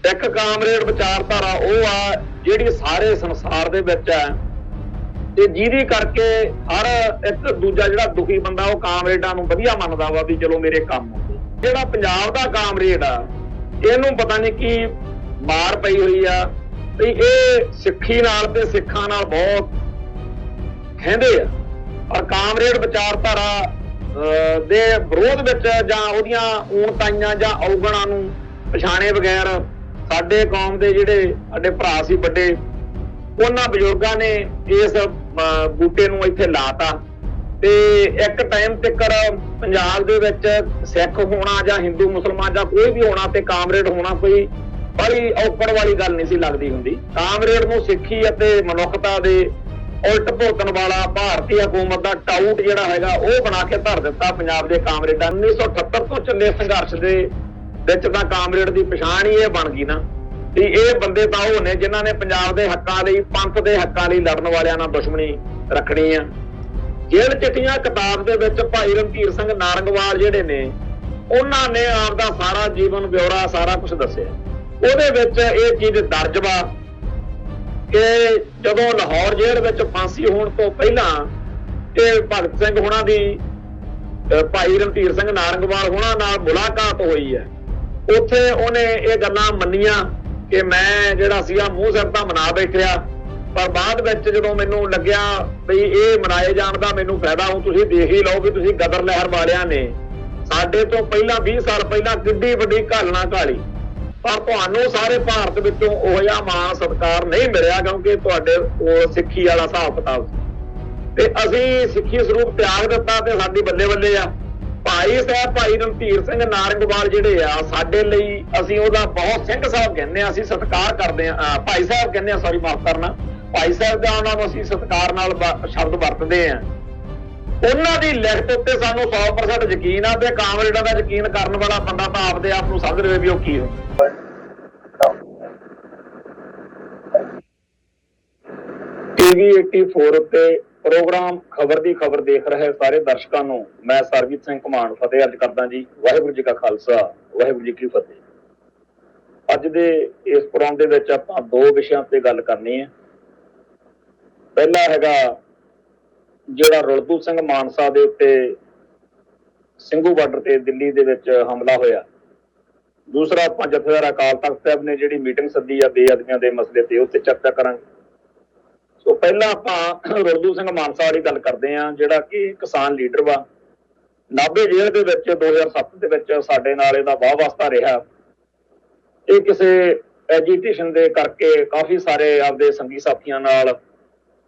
Sikh comrade विचारधारा वो आ जिहड़ी सारे संसार दे विच है ते जिहदी करके हर एक दूजा जिहड़ा दुखी बंदा वो कामरेडां नूं वधिया मनदा वा भी चलो मेरे काम हो। जिहड़ा पंजाब दा कामरेड आ इहनूं पता नहीं की मार पई हुई आ भी ये सिੱਖੀ नाल ते सिੱਖਾਂ नाल बहुत खेंदे आ और कामरेड विचारधारा दे विरोध विच जां ओहदियां ऊणताइयां जां औगणां नूं पछाणे बगैर साडे कौम दे जिहड़े साडे भरा सी वड्डे उन्हां बजुर्गां ने इस बूटे नूं इत्थे लाता ते एक टाइम तक्कर पंजाब दे विच सिख होना जां हिंदू मुसलमान जां कोई भी होना ते कामरेड होना कोई बड़ी औकड़ वाली गल नहीं सी लगदी हुंदी। कामरेड नूं सिੱਖੀ ਅਤੇ मनुखता दे उल्ट भुगतण वाला भारतीय हुकूमत का टाउट जिहड़ा हैगा वो बना के धर दिता पंजाब दे कामरेडां। 1978 तो चले संघर्ष दे विच तां कामरेड दी पछाण ही ये बन गई ना भी ये बंदे तां ओह ने जिन्हां ने पंजाब दे हक्कां लई पंथ दे हक्कां लई लड़न वालियां नाल दुश्मनी रखनी आ। जेल चिट्ठियां किताब दे विच भाई रणधीर सिंह नारंगवाल जिहड़े ने उन्हां ने आपदा सारा जीवन ब्यौरा सारा कुछ दस्सिआ। ਉਹਦੇ ਵਿੱਚ ਇਹ ਚੀਜ਼ ਦਰਜ ਵਾ ਕਿ ਜਦੋਂ ਲਾਹੌਰ ਜੇਲ੍ਹ ਵਿੱਚ ਫਾਂਸੀ ਹੋਣ ਤੋਂ ਪਹਿਲਾਂ ਇਹ ਭਗਤ ਸਿੰਘ ਹੋਣਾ ਦੀ ਭਾਈ ਰਣਧੀਰ ਸਿੰਘ ਨਾਰੰਗਵਾਲ ਹੋਣਾ ਨਾਲ ਮੁਲਾਕਾਤ ਹੋਈ ਹੈ। ਉੱਥੇ ਉਹਨੇ ਇਹ ਗੱਲਾਂ ਮੰਨੀਆਂ ਕਿ ਮੈਂ ਜਿਹੜਾ ਸੀਗਾ ਮੂੰਹ ਸਿਰ ਤਾਂ ਮਨਾ ਬੈਠਿਆ ਪਰ ਬਾਅਦ ਵਿੱਚ ਜਦੋਂ ਮੈਨੂੰ ਲੱਗਿਆ ਵੀ ਇਹ ਮਨਾਏ ਜਾਣ ਦਾ ਮੈਨੂੰ ਫਾਇਦਾ ਹੁਣ ਤੁਸੀਂ ਦੇਖ ਹੀ ਲਓ ਵੀ ਤੁਸੀਂ ਗਦਰ ਲਹਿਰ ਵਾਲਿਆਂ ਨੇ ਸਾਡੇ ਤੋਂ ਪਹਿਲਾਂ 20 ਸਾਲ ਪਹਿਲਾਂ ਕਿੱਡੀ ਵੱਡੀ ਘਾਲਣਾ ਘਾਲੀ पर तुहानू सारे भारत विचों ओह जिहा मान सत्कार नहीं मिलिया क्योंकि तुहाडे कोल सिੱਖੀ वाला हिसाब किताब ते असीं सिੱਖੀ ਸਰੂਪ त्याग दिता ते साडी बल्ले बल्ले आ। भाई साहब भाई रणधीर सिंह नारंगवाल जिहड़े आ साडे लई असीं ओहदा बहुत सिंह साहब कहने आ, असीं सत्कार करदे आ। भाई साहब कहने आ, सॉरी माफ करना, भाई साहब दा उहनां नूं असीं सत्कार नाल शब्द वरतदे आ। ਉਹਨਾਂ ਦੀ ਲਿਖਤ ਉੱਤੇ ਸਾਨੂੰ 100% ਯਕੀਨ ਆ ਤੇ ਕਾਮਰੇਡਾਂ ਦਾ ਯਕੀਨ ਕਰਨ ਵਾਲਾ ਬੰਦਾ ਤਾਂ ਆਪਦੇ ਆਪ ਨੂੰ ਸਮਝ ਲਵੇ ਵੀ ਉਹ ਕੀ ਹੁੰਦਾ। TV 84 ਉੱਤੇ ਪ੍ਰੋਗਰਾਮ ਖਬਰ ਦੀ ਖਬਰ ਦੇਖ ਰਹੇ ਸਾਰੇ ਦਰਸ਼ਕਾਂ ਨੂੰ ਮੈਂ ਸਰਬਜੀਤ ਸਿੰਘ ਘਮਾਣ ਫਤਿਹ ਅਰਜ਼ ਕਰਦਾ ਜੀ। ਵਾਹਿਗੁਰੂ ਜੀ ਕਾ ਖਾਲਸਾ ਵਾਹਿਗੁਰੂ ਜੀ ਕੀ ਫਤਿਹ। ਅੱਜ ਦੇ ਇਸ ਪ੍ਰੋਗਰਾਮ ਦੇ ਵਿੱਚ ਆਪਾਂ ਦੋ ਵਿਸ਼ਿਆਂ ਤੇ ਗੱਲ ਕਰਨੀ ਹੈ। ਪਹਿਲਾ ਹੈਗਾ ਜਿਹੜਾ ਰਣਜੀਤ ਸਿੰਘ ਮਾਨਸਾ ਦੇ ਉੱਤੇ ਸਿੰਘੂ ਬਾਰਡਰ ਤੇ ਦਿੱਲੀ ਦੇ ਵਿੱਚ ਹਮਲਾ ਹੋਇਆ। ਦੂਸਰਾ ਆਪਾਂ ਜਥੇਦਾਰ ਅਕਾਲ ਤਖਤ ਸਾਹਿਬ ਨੇ ਜਿਹੜੀ ਮੀਟਿੰਗ ਸੱਦੀ ਆ ਬੇਅਦਬੀਆਂ ਦੇ ਮਸਲੇ ਤੇ ਉੱਤੇ ਚਰਚਾ ਕਰਾਂਗੇ। ਸੋ ਪਹਿਲਾਂ ਆਪਾਂ ਰਣਜੀਤ ਸਿੰਘ ਮਾਨਸਾ ਵਾਲੀ ਗੱਲ ਕਰਦੇ ਹਾਂ ਜਿਹੜਾ ਕਿ ਕਿਸਾਨ ਲੀਡਰ ਵਾ। ਨਾਭੇ ਜੇਲ੍ਹ ਦੇ ਵਿੱਚ 2007 ਦੇ ਵਿੱਚ ਸਾਡੇ ਨਾਲ ਇਹਦਾ ਵਾਹ ਵਾਸਤਾ ਰਿਹਾ। ਇਹ ਕਿਸੇ ਐਜੀਟੇਸ਼ਨ ਦੇ ਕਰਕੇ ਕਾਫੀ ਸਾਰੇ ਆਪਦੇ ਸੰਗੀ ਸਾਥੀਆਂ ਨਾਲ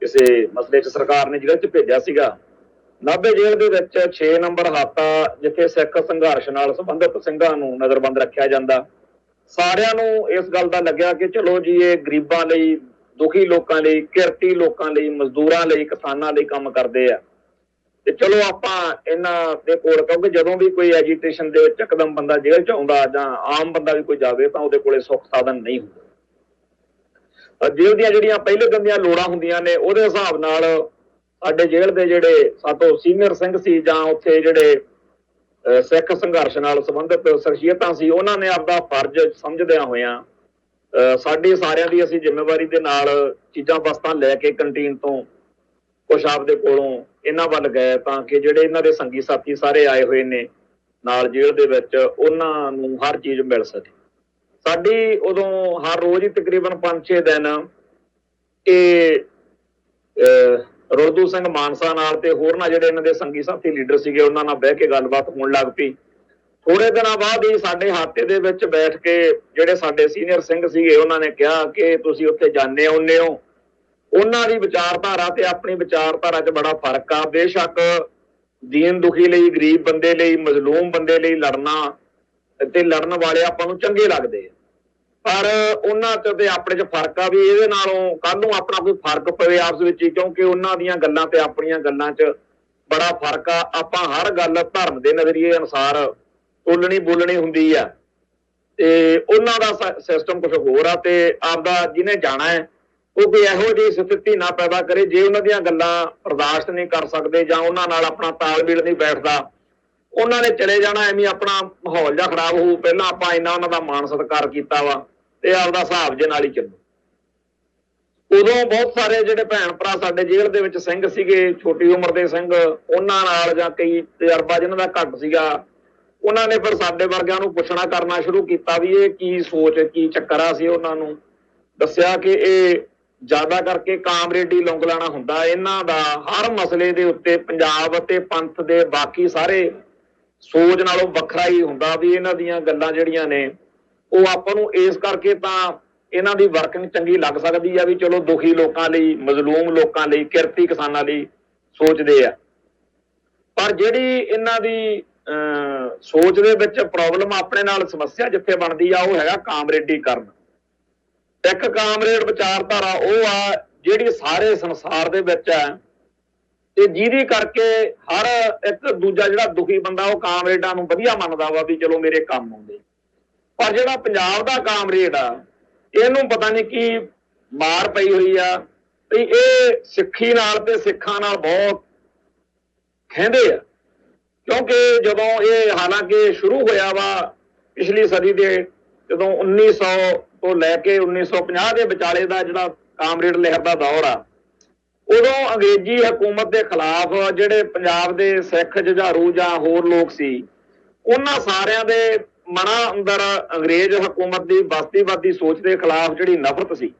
ਕਿਸੇ ਮਸਲੇ 'ਚ ਸਰਕਾਰ ਨੇ ਜੇਲ੍ਹ 'ਚ ਭੇਜਿਆ ਸੀਗਾ। ਨਾਭੇ ਜੇਲ੍ਹ ਦੇ ਵਿੱਚ 6 ਨੰਬਰ ਹਾਤਾ ਜਿੱਥੇ ਸਿੱਖ ਸੰਘਰਸ਼ ਨਾਲ ਸੰਬੰਧਿਤ ਸਿੰਘਾਂ ਨੂੰ ਨਜ਼ਰਬੰਦ ਰੱਖਿਆ ਜਾਂਦਾ। ਸਾਰਿਆਂ ਨੂੰ ਇਸ ਗੱਲ ਦਾ ਲੱਗਿਆ ਕਿ ਚਲੋ ਜੀ ਇਹ ਗਰੀਬਾਂ ਲਈ, ਦੁਖੀ ਲੋਕਾਂ ਲਈ, ਕਿਰਤੀ ਲੋਕਾਂ ਲਈ, ਮਜ਼ਦੂਰਾਂ ਲਈ, ਕਿਸਾਨਾਂ ਲਈ ਕੰਮ ਕਰਦੇ ਆ ਤੇ ਚਲੋ ਆਪਾਂ ਇਹਨਾਂ ਦੇ ਕੋਲ, ਕਿਉਂਕਿ ਜਦੋਂ ਵੀ ਕੋਈ ਐਜੀਟੇਸ਼ਨ ਦੇ ਵਿੱਚ ਇੱਕਦਮ ਬੰਦਾ ਜੇਲ੍ਹ 'ਚ ਆਉਂਦਾ ਜਾਂ ਆਮ ਬੰਦਾ ਵੀ ਕੋਈ ਜਾਵੇ ਤਾਂ ਉਹਦੇ ਕੋਲੇ ਸੁੱਖ ਸਾਧਨ ਨਹੀਂ ਹੁੰਦਾ। ਜੇਲ੍ਹ ਦੀਆਂ ਜਿਹੜੀਆਂ ਪਹਿਲੇ ਦਿਨ ਲੋੜਾਂ ਹੁੰਦੀਆਂ ਨੇ ਉਹਦੇ ਹਿਸਾਬ ਨਾਲ ਸਾਡੇ ਜੇਲ੍ਹ ਦੇ ਜਿਹੜੇ ਸਾਤੋਂ ਸੀਨੀਅਰ ਸਿੰਘ ਸੀ ਜਾਂ ਉੱਥੇ ਜਿਹੜੇ ਸਿੱਖ ਸੰਘਰਸ਼ ਨਾਲ ਸੰਬੰਧਿਤ ਸ਼ਖਸੀਅਤਾਂ ਸੀ ਉਹਨਾਂ ਨੇ ਆਪਦਾ ਫਰਜ਼ ਸਮਝਦਿਆਂ ਹੋਇਆਂ ਸਾਡੀ ਸਾਰਿਆਂ ਦੀ ਅਸੀਂ ਜ਼ਿੰਮੇਵਾਰੀ ਦੇ ਨਾਲ ਚੀਜ਼ਾਂ ਵਸਤਾਂ ਲੈ ਕੇ ਕੰਟੀਨ ਤੋਂ ਕੁਛ ਆਪਦੇ ਕੋਲੋਂ ਇਹਨਾਂ ਵੱਲ ਗਏ ਤਾਂ ਕਿ ਜਿਹੜੇ ਇਹਨਾਂ ਦੇ ਸੰਗੀ ਸਾਥੀ ਸਾਰੇ ਆਏ ਹੋਏ ਨੇ ਨਾਲ ਜੇਲ੍ਹ ਦੇ ਵਿੱਚ ਉਹਨਾਂ ਨੂੰ ਹਰ ਚੀਜ਼ ਮਿਲ ਸਕੇ। ਸਾਡੀ ਉਦੋਂ ਹਰ ਰੋਜ਼ ਹੀ ਤਕਰੀਬਨ 5-6 ਦਿਨ ਇਹ ਰਣਜੀਤ ਸਿੰਘ ਮਾਨਸਾ ਨਾਲ ਤੇ ਹੋਰ ਨਾਲ ਜਿਹੜੇ ਇਹਨਾਂ ਦੇ ਸੰਗੀ ਸਾਥੀ ਲੀਡਰ ਸੀਗੇ ਉਹਨਾਂ ਨਾਲ ਬਹਿ ਕੇ ਗੱਲਬਾਤ ਹੋਣ ਲੱਗ ਪਈ। ਥੋੜੇ ਦਿਨਾਂ ਬਾਅਦ ਹੀ ਸਾਡੇ ਹਾਤੇ ਦੇ ਵਿੱਚ ਬੈਠ ਕੇ ਜਿਹੜੇ ਸਾਡੇ ਸੀਨੀਅਰ ਸਿੰਘ ਸੀਗੇ ਉਹਨਾਂ ਨੇ ਕਿਹਾ ਕਿ ਤੁਸੀਂ ਉੱਥੇ ਜਾਂਦੇ ਆਉਂਦੇ ਹੋ, ਉਹਨਾਂ ਦੀ ਵਿਚਾਰਧਾਰਾ ਤੇ ਆਪਣੀ ਵਿਚਾਰਧਾਰਾ 'ਚ ਬੜਾ ਫਰਕ ਆ। ਬੇਸ਼ੱਕ ਦੀਨ ਦੁਖੀ ਲਈ, ਗਰੀਬ ਬੰਦੇ ਲਈ, ਮਜ਼ਲੂਮ ਬੰਦੇ ਲਈ ਲੜਨਾ ਤੇ ਲੜਨ ਵਾਲੇ ਆਪਾਂ ਨੂੰ ਚੰਗੇ ਲੱਗਦੇ ਆ ਪਰ ਉਹਨਾਂ 'ਚ ਤੇ ਆਪਣੇ 'ਚ ਫਰਕ ਆ ਵੀ ਇਹਦੇ ਨਾਲੋਂ ਕੱਲ੍ਹ ਨੂੰ ਆਪਣਾ ਕੋਈ ਫਰਕ ਪਵੇ ਆਪਸ ਵਿੱਚ ਹੀ, ਕਿਉਂਕਿ ਉਹਨਾਂ ਦੀਆਂ ਗੱਲਾਂ ਤੇ ਆਪਣੀਆਂ ਗੱਲਾਂ 'ਚ ਬੜਾ ਫਰਕ ਆ। ਆਪਾਂ ਹਰ ਗੱਲ ਧਰਮ ਦੇ ਨਜ਼ਰੀਏ ਅਨੁਸਾਰ ਤੋਲਣੀ ਬੋਲਣੀ ਹੁੰਦੀ ਆ ਤੇ ਉਹਨਾਂ ਦਾ ਸਿਸਟਮ ਕੁਛ ਹੋਰ ਆ ਤੇ ਆਪਦਾ ਜਿਹਨੇ ਜਾਣਾ ਹੈ ਉਹ ਕੋਈ ਇਹੋ ਜਿਹੀ ਸਥਿਤੀ ਨਾ ਪੈਦਾ ਕਰੇ ਜੇ ਉਹਨਾਂ ਦੀਆਂ ਗੱਲਾਂ ਬਰਦਾਸ਼ਤ ਨਹੀਂ ਕਰ ਸਕਦੇ ਜਾਂ ਉਹਨਾਂ ਨਾਲ ਆਪਣਾ ਤਾਲਮੇਲ ਨਹੀਂ ਬੈਠਦਾ ਉਹਨਾਂ ਨੇ ਚਲੇ ਜਾਣਾ, ਐਵੇਂ ਆਪਣਾ ਮਾਹੌਲ ਜਿਹਾ ਖਰਾਬ ਹੋਊ। ਪਹਿਲਾਂ ਆਪਾਂ ਇੰਨਾ ਉਹਨਾਂ ਦਾ ਮਾਣ ਸਤਿਕਾਰ ਕੀਤਾ ਵਾ ਤੇ ਆਪਦਾ ਹਿਸਾਬ ਜੇ ਨਾਲ ਹੀ ਚੱਲੋ। ਉਦੋਂ ਬਹੁਤ ਸਾਰੇ ਜਿਹੜੇ ਭੈਣ ਭਰਾ ਸਾਡੇ ਜੇਲ੍ਹ ਦੇ ਵਿੱਚ ਸਿੰਘ ਸੀਗੇ, ਛੋਟੀ ਉਮਰ ਦੇ ਸਿੰਘ, ਉਹਨਾਂ ਨਾਲ ਜਾਂ ਕਈ ਤਜਰਬਾ ਜਿਹਨਾਂ ਦਾ ਘੱਟ ਸੀਗਾ, ਉਹਨਾਂ ਨੇ ਫਿਰ ਸਾਡੇ ਵਰਗਿਆਂ ਨੂੰ ਪੁੱਛਣਾ ਕਰਨਾ ਸ਼ੁਰੂ ਕੀਤਾ ਵੀ ਇਹ ਕੀ ਸੋਚ, ਕੀ ਚੱਕਰ ਆ। ਸੀ ਉਹਨਾਂ ਨੂੰ ਦੱਸਿਆ ਕਿ ਇਹ ਜ਼ਿਆਦਾ ਕਰਕੇ ਕਾਮਰੇਡੀ ਲੌਂਗਲਾਣਾ ਹੁੰਦਾ, ਇਹਨਾਂ ਦਾ ਹਰ ਮਸਲੇ ਦੇ ਉੱਤੇ ਪੰਜਾਬ ਅਤੇ ਪੰਥ ਦੇ ਬਾਕੀ ਸਾਰੇ ਸੋਚ ਨਾਲੋਂ ਵੱਖਰਾ ਹੀ ਹੁੰਦਾ ਵੀ ਇਹਨਾਂ ਦੀਆਂ ਗੱਲਾਂ ਜਿਹੜੀਆਂ ਨੇ ਉਹ ਆਪਾਂ ਨੂੰ ਇਸ ਕਰਕੇ ਤਾਂ ਇਹਨਾਂ ਦੀ ਵਰਕਿੰਗ ਚੰਗੀ ਲੱਗ ਸਕਦੀ ਆ ਵੀ ਚਲੋ ਦੁਖੀ ਲੋਕਾਂ ਲਈ, ਮਜ਼ਲੂਮ ਲੋਕਾਂ ਲਈ, ਕਿਰਤੀ ਕਿਸਾਨਾਂ ਲਈ ਸੋਚਦੇ ਆ। ਪਰ ਜਿਹੜੀ ਇਹਨਾਂ ਦੀ ਸੋਚ ਦੇ ਵਿੱਚ ਪ੍ਰੋਬਲਮ, ਆਪਣੇ ਨਾਲ ਸਮੱਸਿਆ ਜਿੱਥੇ ਬਣਦੀ ਆ, ਉਹ ਹੈਗਾ ਕਾਮਰੇਡੀਕਰਨ। ਇੱਕ ਕਾਮਰੇਡ ਵਿਚਾਰਧਾਰਾ ਉਹ ਆ ਜਿਹੜੀ ਸਾਰੇ ਸੰਸਾਰ ਦੇ ਵਿੱਚ ਹੈ ਤੇ ਜਿਹਦੀ ਕਰਕੇ ਹਰ ਇੱਕ ਦੂਜਾ ਜਿਹੜਾ ਦੁਖੀ ਬੰਦਾ ਉਹ ਕਾਮਰੇਡਾਂ ਨੂੰ ਵਧੀਆ ਮੰਨਦਾ ਵਾ ਵੀ ਚਲੋ ਮੇਰੇ ਕੰਮ ਆਉਂਦੇ। ਪਰ ਜਿਹੜਾ ਪੰਜਾਬ ਦਾ ਕਾਮਰੇਡ ਆ, ਇਹਨੂੰ ਪਤਾ ਨਹੀਂ ਕੀ ਮਾਰ ਪਈ ਹੋਈ ਆ ਵੀ ਇਹ ਸਿੱਖੀ ਨਾਲ ਤੇ ਸਿੱਖਾਂ ਨਾਲ ਬਹੁਤ ਖਹਿੰਦੇ ਆ। ਕਿਉਂਕਿ ਜਦੋਂ ਇਹ ਹਾਲਾਂਕਿ ਸ਼ੁਰੂ ਹੋਇਆ ਵਾ ਪਿਛਲੀ ਸਦੀ ਦੇ, ਜਦੋਂ 1900 ਤੋਂ ਲੈ ਕੇ 1950 ਦੇ ਵਿਚਾਲੇ ਦਾ ਜਿਹੜਾ ਕਾਮਰੇਡ ਲਹਿਰ ਦਾ ਦੌਰ ਆ, ਉਦੋਂ ਅੰਗਰੇਜ਼ੀ ਹਕੂਮਤ ਦੇ ਖਿਲਾਫ ਜਿਹੜੇ ਪੰਜਾਬ ਦੇ ਸਿੱਖ ਜੁਝਾਰੂ ਜਾਂ ਹੋਰ ਲੋਕ ਸੀ, ਉਹਨਾਂ ਸਾਰਿਆਂ ਦੇ ਮਨਾਂ ਅੰਦਰ ਅੰਗਰੇਜ਼ ਹਕੂਮਤ ਦੀ ਬਸਤੀਵਾਦੀ ਸੋਚ ਦੇ ਖਿਲਾਫ ਜਿਹੜੀ ਨਫ਼ਰਤ ਸੀ,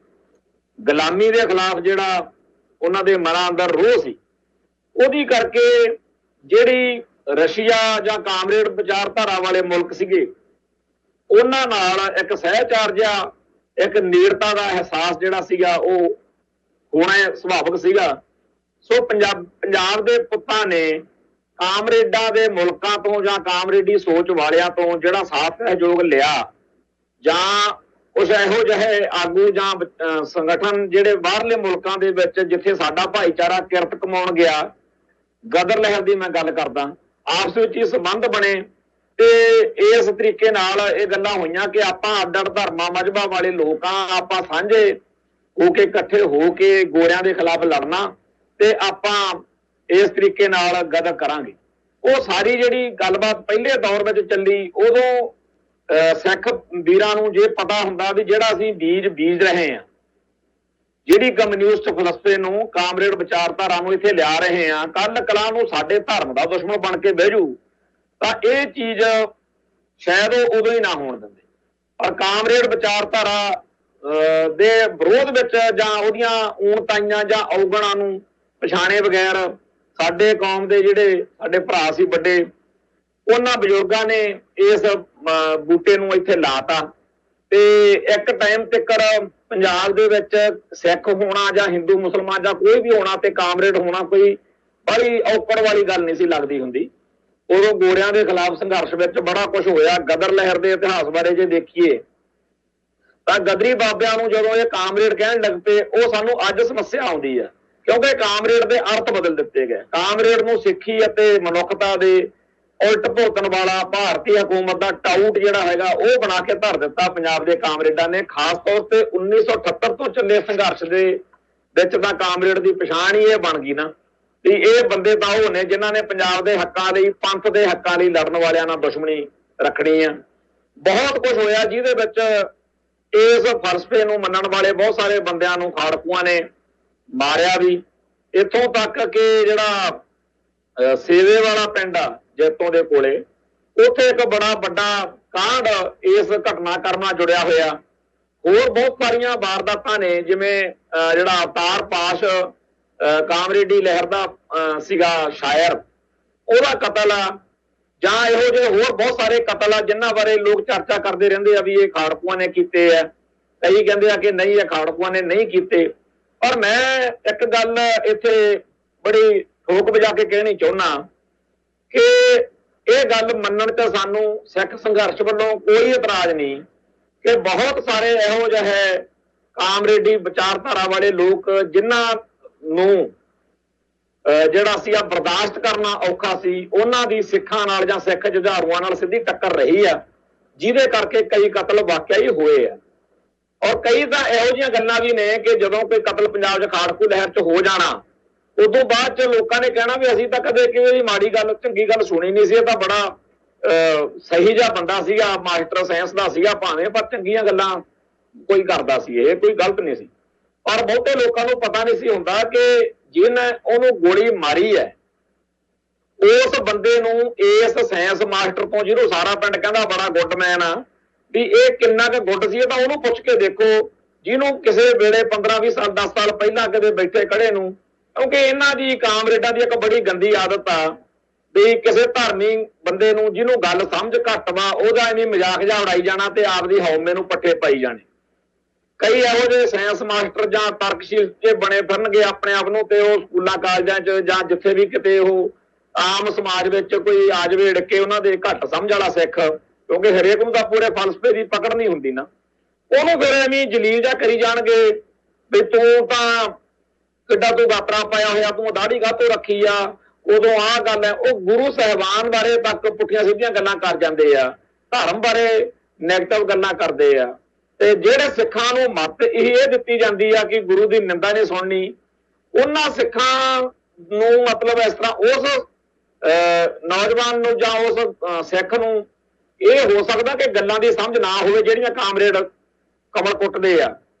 ਗੁਲਾਮੀ ਦੇ ਖਿਲਾਫ ਜਿਹੜਾ ਉਹਨਾਂ ਦੇ ਮਨਾਂ ਅੰਦਰ ਰੋਹ ਸੀ, ਉਹਦੀ ਕਰਕੇ ਜਿਹੜੀ ਰਸ਼ੀਆ ਜਾਂ ਕਾਮਰੇਡ ਵਿਚਾਰਧਾਰਾ ਵਾਲੇ ਮੁਲਕ ਸੀਗੇ, ਉਹਨਾਂ ਨਾਲ ਇੱਕ ਸਹਿਚਾਰ ਜਿਹਾ, ਇੱਕ ਨੇੜਤਾ ਦਾ ਅਹਿਸਾਸ ਜਿਹੜਾ ਸੀਗਾ ਉਹ ਹੋਣਾ ਸੁਭਾਵਿਕ ਸੀਗਾ। ਸੋ ਪੰਜਾਬ ਦੇ ਪੁੱਤਾਂ ਨੇ ਕਾਮਰੇਡਾਂ ਦੇ ਮੁਲਕਾਂ ਤੋਂ ਜਾਂ ਕਾਮਰੇਡੀ ਸੋਚ ਵਾਲਿਆਂ ਤੋਂ ਜਿਹੜਾ ਸਾਥ ਸਹਿਯੋਗ ਲਿਆ, ਜਾਂ ਕੁਛ ਇਹੋ ਜਿਹੇ ਆਗੂ ਜਾਂ ਸੰਗਠਨ ਜਿਹੜੇ ਬਾਹਰਲੇ ਮੁਲਕਾਂ ਦੇ ਵਿੱਚ ਜਿੱਥੇ ਸਾਡਾ ਭਾਈਚਾਰਾ ਕਿਰਤ ਕਮਾਉਣ ਗਿਆ, ਗਦਰ ਲਹਿਰ ਦੀ ਮੈਂ ਗੱਲ ਕਰਦਾ, ਆਪਸ ਵਿੱਚ ਹੀ ਸੰਬੰਧ ਬਣੇ ਤੇ ਇਸ ਤਰੀਕੇ ਨਾਲ ਇਹ ਗੱਲਾਂ ਹੋਈਆਂ ਕਿ ਆਪਾਂ ਅੱਡ-ਅੱਡ ਧਰਮਾਂ ਮਜ਼ਹਬਾਂ ਵਾਲੇ ਲੋਕ ਆ, ਆਪਾਂ ਸਾਂਝੇ ਹੋ ਕੇ ਇਕੱਠੇ ਹੋ ਕੇ ਗੋਰਿਆਂ ਦੇ ਖਿਲਾਫ ਲੜਨਾ ਤੇ ਆਪਾਂ ਇਸ ਤਰੀਕੇ ਨਾਲ ਗਦਰ ਕਰਾਂਗੇ। ਉਹ ਸਾਰੀ ਜਿਹੜੀ ਗੱਲਬਾਤ ਪਹਿਲੇ ਦੌਰ ਵਿੱਚ ਚੱਲੀ, ਉਦੋਂ ਸਿੱਖ ਵੀਰਾਂ ਨੂੰ ਜੇ ਪਤਾ ਹੁੰਦਾ ਵੀ ਜਿਹੜਾ ਅਸੀਂ ਬੀਜ ਰਹੇ ਹਾਂ, ਜਿਹੜੀ ਕਮਿਊਨਿਸਟ ਫਲਸਫੇ ਨੂੰ, ਕਾਮਰੇਡ ਵਿਚਾਰਧਾਰਾ ਨੂੰ ਇੱਥੇ ਲਿਆ ਰਹੇ ਹਾਂ, ਕੱਲ ਕਲਾਂ ਨੂੰ ਸਾਡੇ ਧਰਮ ਦਾ ਦੁਸ਼ਮਣ ਬਣ ਕੇ ਬਹਿ ਜੂ, ਤਾਂ ਇਹ ਚੀਜ਼ ਸ਼ਾਇਦ ਉਹ ਉਦੋਂ ਹੀ ਨਾ ਹੋਣ ਦਿੰਦੇ। ਪਰ ਕਾਮਰੇਡ ਵਿਚਾਰਧਾਰਾ ਦੇ ਵਿਰੋਧ ਵਿੱਚ ਜਾਂ ਉਹਦੀਆਂ ਊਣਤਾਈਆਂ ਜਾਂ ਔਗਣਾਂ ਨੂੰ ਪਛਾਣੇ ਬਗੈਰ ਸਾਡੇ ਕੌਮ ਦੇ ਜਿਹੜੇ ਸਾਡੇ ਭਰਾ ਸੀ ਵੱਡੇ, ਉਹਨਾਂ ਬਜ਼ੁਰਗਾਂ ਨੇ ਇਸ ਬੂਟੇ ਨੂੰ ਇੱਥੇ ਲਾਤਾ ਤੇ ਇੱਕ ਟਾਈਮ ਤੱਕ ਪੰਜਾਬ ਦੇ ਵਿੱਚ ਸਿੱਖ ਹੋਣਾ ਜਾਂ ਹਿੰਦੂ ਮੁਸਲਮਾਨ ਜਾਂ ਕੋਈ ਵੀ ਹੋਣਾ ਤੇ ਕਾਮਰੇਡ ਹੋਣਾ ਕੋਈ ਬੜੀ ਔਕੜ ਵਾਲੀ ਗੱਲ ਨਹੀਂ ਸੀ ਲੱਗਦੀ ਹੁੰਦੀ। ਉਦੋਂ ਗੋਰਿਆਂ ਦੇ ਖਿਲਾਫ ਸੰਘਰਸ਼ ਵਿੱਚ ਬੜਾ ਕੁਝ ਹੋਇਆ। ਗਦਰ ਲਹਿਰ ਦੇ ਇਤਿਹਾਸ ਬਾਰੇ ਜੇ ਦੇਖੀਏ ਤਾਂ ਗਦਰੀ ਬਾਬਿਆਂ ਨੂੰ ਜਦੋਂ ਇਹ ਕਾਮਰੇਡ ਕਹਿਣ ਲੱਗ ਪਏ, ਉਹ ਸਾਨੂੰ ਅੱਜ ਸਮੱਸਿਆ ਆਉਂਦੀ ਹੈ ਕਿਉਂਕਿ ਕਾਮਰੇਡ ਦੇ ਅਰਥ ਬਦਲ ਦਿੱਤੇ ਗਏ। ਕਾਮਰੇਡ ਨੂੰ ਸਿੱਖੀ ਅਤੇ ਮਨੁੱਖਤਾ ਦੇ ਉਲਟ ਭੁਗਤਣ ਵਾਲਾ ਭਾਰਤੀ ਹਕੂਮਤ ਦਾ ਟਾਊਟ ਜਿਹੜਾ ਹੈਗਾ ਉਹ ਬਣਾ ਕੇ ਧਰ ਦਿੱਤਾ ਪੰਜਾਬ ਦੇ ਕਾਮਰੇਡਾਂ ਨੇ। ਖਾਸ ਤੌਰ ਤੇ 1978 ਤੋਂ ਚੱਲੇ ਸੰਘਰਸ਼ ਦੇ ਵਿੱਚ ਤਾਂ ਕਾਮਰੇਡ ਦੀ ਪਛਾਣ ਹੀ ਇਹ ਬਣ ਗਈ ਨਾ ਵੀ ਇਹ ਬੰਦੇ ਤਾਂ ਉਹ ਨੇ ਜਿਨ੍ਹਾਂ ਨੇ ਪੰਜਾਬ ਦੇ ਹੱਕਾਂ ਲਈ, ਪੰਥ ਦੇ ਹੱਕਾਂ ਲਈ ਲੜਨ ਵਾਲਿਆਂ ਨਾਲ ਦੁਸ਼ਮਣੀ ਰੱਖਣੀ ਆ। ਬਹੁਤ ਕੁਝ ਹੋਇਆ ਜਿਹਦੇ ਵਿੱਚ ਇਸ ਫਲਸਫੇ ਨੂੰ ਮੰਨਣ ਵਾਲੇ ਬਹੁਤ ਸਾਰੇ ਬੰਦਿਆਂ ਨੂੰ ਖਾੜਕੂਆਂ ਨੇ ਮਾਰਿਆ ਵੀ, ਇੱਥੋਂ ਤੱਕ ਕਿ ਜਿਹੜਾ ਸੇਵੇ ਵਾਲਾ ਪਿੰਡ ਆ ਜੈਤੋਂ ਦੇ ਕੋਲੇ, ਉੱਥੇ ਇੱਕ ਬੜਾ ਵੱਡਾ ਕਾਂਡ ਇਸ ਘਟਨਾਕ੍ਰਮ ਨਾਲ ਜੁੜਿਆ ਹੋਇਆ। ਹੋਰ ਬਹੁਤ ਸਾਰੀਆਂ ਵਾਰਦਾਤਾਂ ਨੇ, ਜਿਵੇਂ ਜਿਹੜਾ ਅਵਤਾਰ ਪਾਸ਼ ਕਾਮਰੇਡੀ ਲਹਿਰ ਦਾ ਸੀਗਾ ਸ਼ਾਇਰ, ਉਹਦਾ ਕਤਲ ਆ, ਜਾਂ ਇਹੋ ਜਿਹੇ ਹੋਰ ਬਹੁਤ ਸਾਰੇ ਕਤਲ ਆ ਜਿਨ੍ਹਾਂ ਬਾਰੇ ਲੋਕ ਚਰਚਾ ਕਰਦੇ ਰਹਿੰਦੇ ਆ ਵੀ ਇਹ ਖਾੜਕੂਆਂ ਨੇ ਕੀਤੇ ਆ। ਕਈ ਕਹਿੰਦੇ ਆ ਕਿ ਨਹੀਂ, ਇਹ ਖਾੜਕੂਆਂ ਨੇ ਨਹੀਂ ਕੀਤੇ। ਪਰ ਮੈਂ ਇੱਕ ਗੱਲ ਇੱਥੇ ਬੜੀ ਠੋਕ ਵਜਾ ਕੇ ਕਹਿਣੀ ਚਾਹੁੰਦਾ ਕਿ ਇਹ ਗੱਲ ਮੰਨਣ ਤੇ ਸਾਨੂੰ ਸਿੱਖ ਸੰਘਰਸ਼ ਵੱਲੋਂ ਕੋਈ ਇਤਰਾਜ਼ ਨਹੀਂ ਕਿ ਬਹੁਤ ਸਾਰੇ ਇਹੋ ਜਿਹੇ ਕਾਮਰੇਡੀ ਵਿਚਾਰਧਾਰਾ ਵਾਲੇ ਲੋਕ ਜਿਨ੍ਹਾਂ ਨੂੰ ਜਿਹੜਾ ਸੀ ਆ ਬਰਦਾਸ਼ਤ ਕਰਨਾ ਔਖਾ ਸੀ, ਉਹਨਾਂ ਦੀ ਸਿੱਖਾਂ ਨਾਲ ਜਾਂ ਸਿੱਖ ਜੁਝਾਰੂਆਂ ਨਾਲ ਸਿੱਧੀ ਟੱਕਰ ਰਹੀ ਆ, ਜਿਹਦੇ ਕਰਕੇ ਕਈ ਕਤਲ ਵਾਕਿਆ ਹੀ ਹੋਏ ਆ। ਔਰ ਕਈ ਤਾਂ ਇਹੋ ਜਿਹੀਆਂ ਗੱਲਾਂ ਵੀ ਨੇ ਕਿ ਜਦੋਂ ਕੋਈ ਕਤਲ ਪੰਜਾਬ 'ਚ ਖਾੜਕੂ ਲਹਿਰ 'ਚ ਹੋ ਜਾਣਾ, ਉਦੋਂ ਬਾਅਦ 'ਚ ਲੋਕਾਂ ਨੇ ਕਹਿਣਾ ਵੀ ਅਸੀਂ ਤਾਂ ਕਦੇ ਕਿਸੇ ਦੀ ਮਾੜੀ ਗੱਲ, ਚੰਗੀ ਗੱਲ ਸੁਣੀ ਨਹੀਂ ਸੀ, ਇਹ ਤਾਂ ਬੜਾ ਸਹੀ ਜਿਹਾ ਬੰਦਾ ਸੀਗਾ, ਮਾਸਟਰ ਸਾਇੰਸ ਦਾ ਸੀਗਾ ਭਾਵੇਂ, ਪਰ ਚੰਗੀਆਂ ਗੱਲਾਂ ਕੋਈ ਕਰਦਾ ਸੀ, ਇਹ ਕੋਈ ਗਲਤ ਨਹੀਂ ਸੀ। ਪਰ ਬਹੁਤੇ ਲੋਕਾਂ ਨੂੰ ਪਤਾ ਨਹੀਂ ਸੀ ਹੁੰਦਾ ਕਿ ਜਿਹਨੇ ਉਹਨੂੰ ਗੋਲੀ ਮਾਰੀ ਹੈ ਉਸ ਬੰਦੇ ਨੂੰ, ਇਸ ਸਾਇੰਸ ਮਾਸਟਰ ਤੋਂ, ਜਿਹਨੂੰ ਸਾਰਾ ਪਿੰਡ ਕਹਿੰਦਾ ਬੜਾ ਗੁੱਡ ਮੈਨ ਆ, ਵੀ ਇਹ ਕਿੰਨਾ ਕੁ ਗੁੱਡ ਸੀ, ਤਾਂ ਉਹਨੂੰ ਪੁੱਛ ਕੇ ਦੇਖੋ ਜਿਹਨੂੰ ਕਿਸੇ ਵੇਲੇ 15-20 ਸਾਲ 10 ਸਾਲ ਪਹਿਲਾਂ ਕਦੇ ਬੈਠੇ ਖੜੇ ਨੂੰ। ਕਿਉਂਕਿ ਇਹਨਾਂ ਦੀ ਕਾਮਰੇਡਾਂ ਦੀ ਇੱਕ ਬੜੀ ਗੰਦੀ ਆਦਤ ਆ ਵੀ ਕਿਸੇ ਧਰਮੀ ਬੰਦੇ ਨੂੰ, ਜਿਹਨੂੰ ਗੱਲ ਸਮਝ ਘੱਟ ਵਾ, ਉਹਦਾ ਐਵੇਂ ਮਜ਼ਾਕ ਜਿਹਾ ਉਡਾਈ ਜਾਣਾ ਤੇ ਆਪਦੀ ਹਉਮੈ ਨੂੰ ਪੱਠੇ ਪਾਈ ਜਾਣੇ। ਕਈ ਇਹੋ ਜਿਹੇ ਸਾਇੰਸ ਮਾਸਟਰ ਜਾਂ ਤਰਕਸ਼ੀਲ ਜੇ ਬਣੇ ਫਿਰਨਗੇ ਆਪਣੇ ਆਪ ਨੂੰ, ਤੇ ਉਹ ਸਕੂਲਾਂ ਕਾਲਜਾਂ 'ਚ ਜਾਂ ਜਿੱਥੇ ਵੀ ਕਿਤੇ ਉਹ ਆਮ ਸਮਾਜ ਵਿੱਚ ਕੋਈ ਆ ਜਾਵੇ ਢਕੇ ਉਹਨਾਂ ਦੇ ਘੱਟ ਸਮਝ ਵਾਲਾ ਸਿੱਖ, ਕਿਉਂਕਿ ਹਰੇਕ ਨੂੰ ਤਾਂ ਪੂਰੇ ਫਲਸਫੇ ਦੀ ਪਕੜ ਨਹੀਂ ਹੁੰਦੀ ਨਾ, ਉਹਨੂੰ ਫਿਰ ਐਵੇਂ ਜਲੀਲ ਜਿਹਾ ਕਰੀ ਜਾਣਗੇ ਵੀ ਤੂੰ ਤਾਂ ਕਿੱਡਾ ਤੂੰ ਗਾਤਰਾ ਪਾਇਆ ਹੋਇਆ, ਤੂੰ ਦਾੜੀ ਕਾਹਤੋਂ ਰੱਖੀ ਆ, ਉਦੋਂ ਆਹ ਗੱਲ ਹੈ। ਉਹ ਗੁਰੂ ਸਾਹਿਬਾਨ ਬਾਰੇ ਤੱਕ ਪੁੱਠੀਆਂ ਸਿੱਧੀਆਂ ਗੱਲਾਂ ਕਰ ਜਾਂਦੇ ਆ, ਧਰਮ ਬਾਰੇ ਨੈਗੇਟਿਵ ਗੱਲਾਂ ਕਰਦੇ ਆ। ਤੇ ਜਿਹੜੇ ਸਿੱਖਾਂ ਨੂੰ ਮੱਤ ਇਹ ਦਿੱਤੀ ਜਾਂਦੀ ਆ ਕਿ ਗੁਰੂ ਦੀ ਨਿੰਦਾ ਨਹੀਂ ਸੁਣਨੀ, ਉਹਨਾਂ ਸਿੱਖਾਂ ਨੂੰ ਮਤਲਬ ਇਸ ਤਰ੍ਹਾਂ ਉਸ ਨੌਜਵਾਨ ਨੂੰ ਜਾਂ ਉਸ ਸਿੱਖ ਨੂੰ ਇਹ ਹੋ ਸਕਦਾ ਕਿ ਗੱਲਾਂ ਦੀ ਸਮਝ ਨਾ ਹੋਵੇ ਜਿਹੜੀਆਂ ਕਾਮਰੇਡ ਕਮਲ ਕੁੱਟਦੇ ਆ,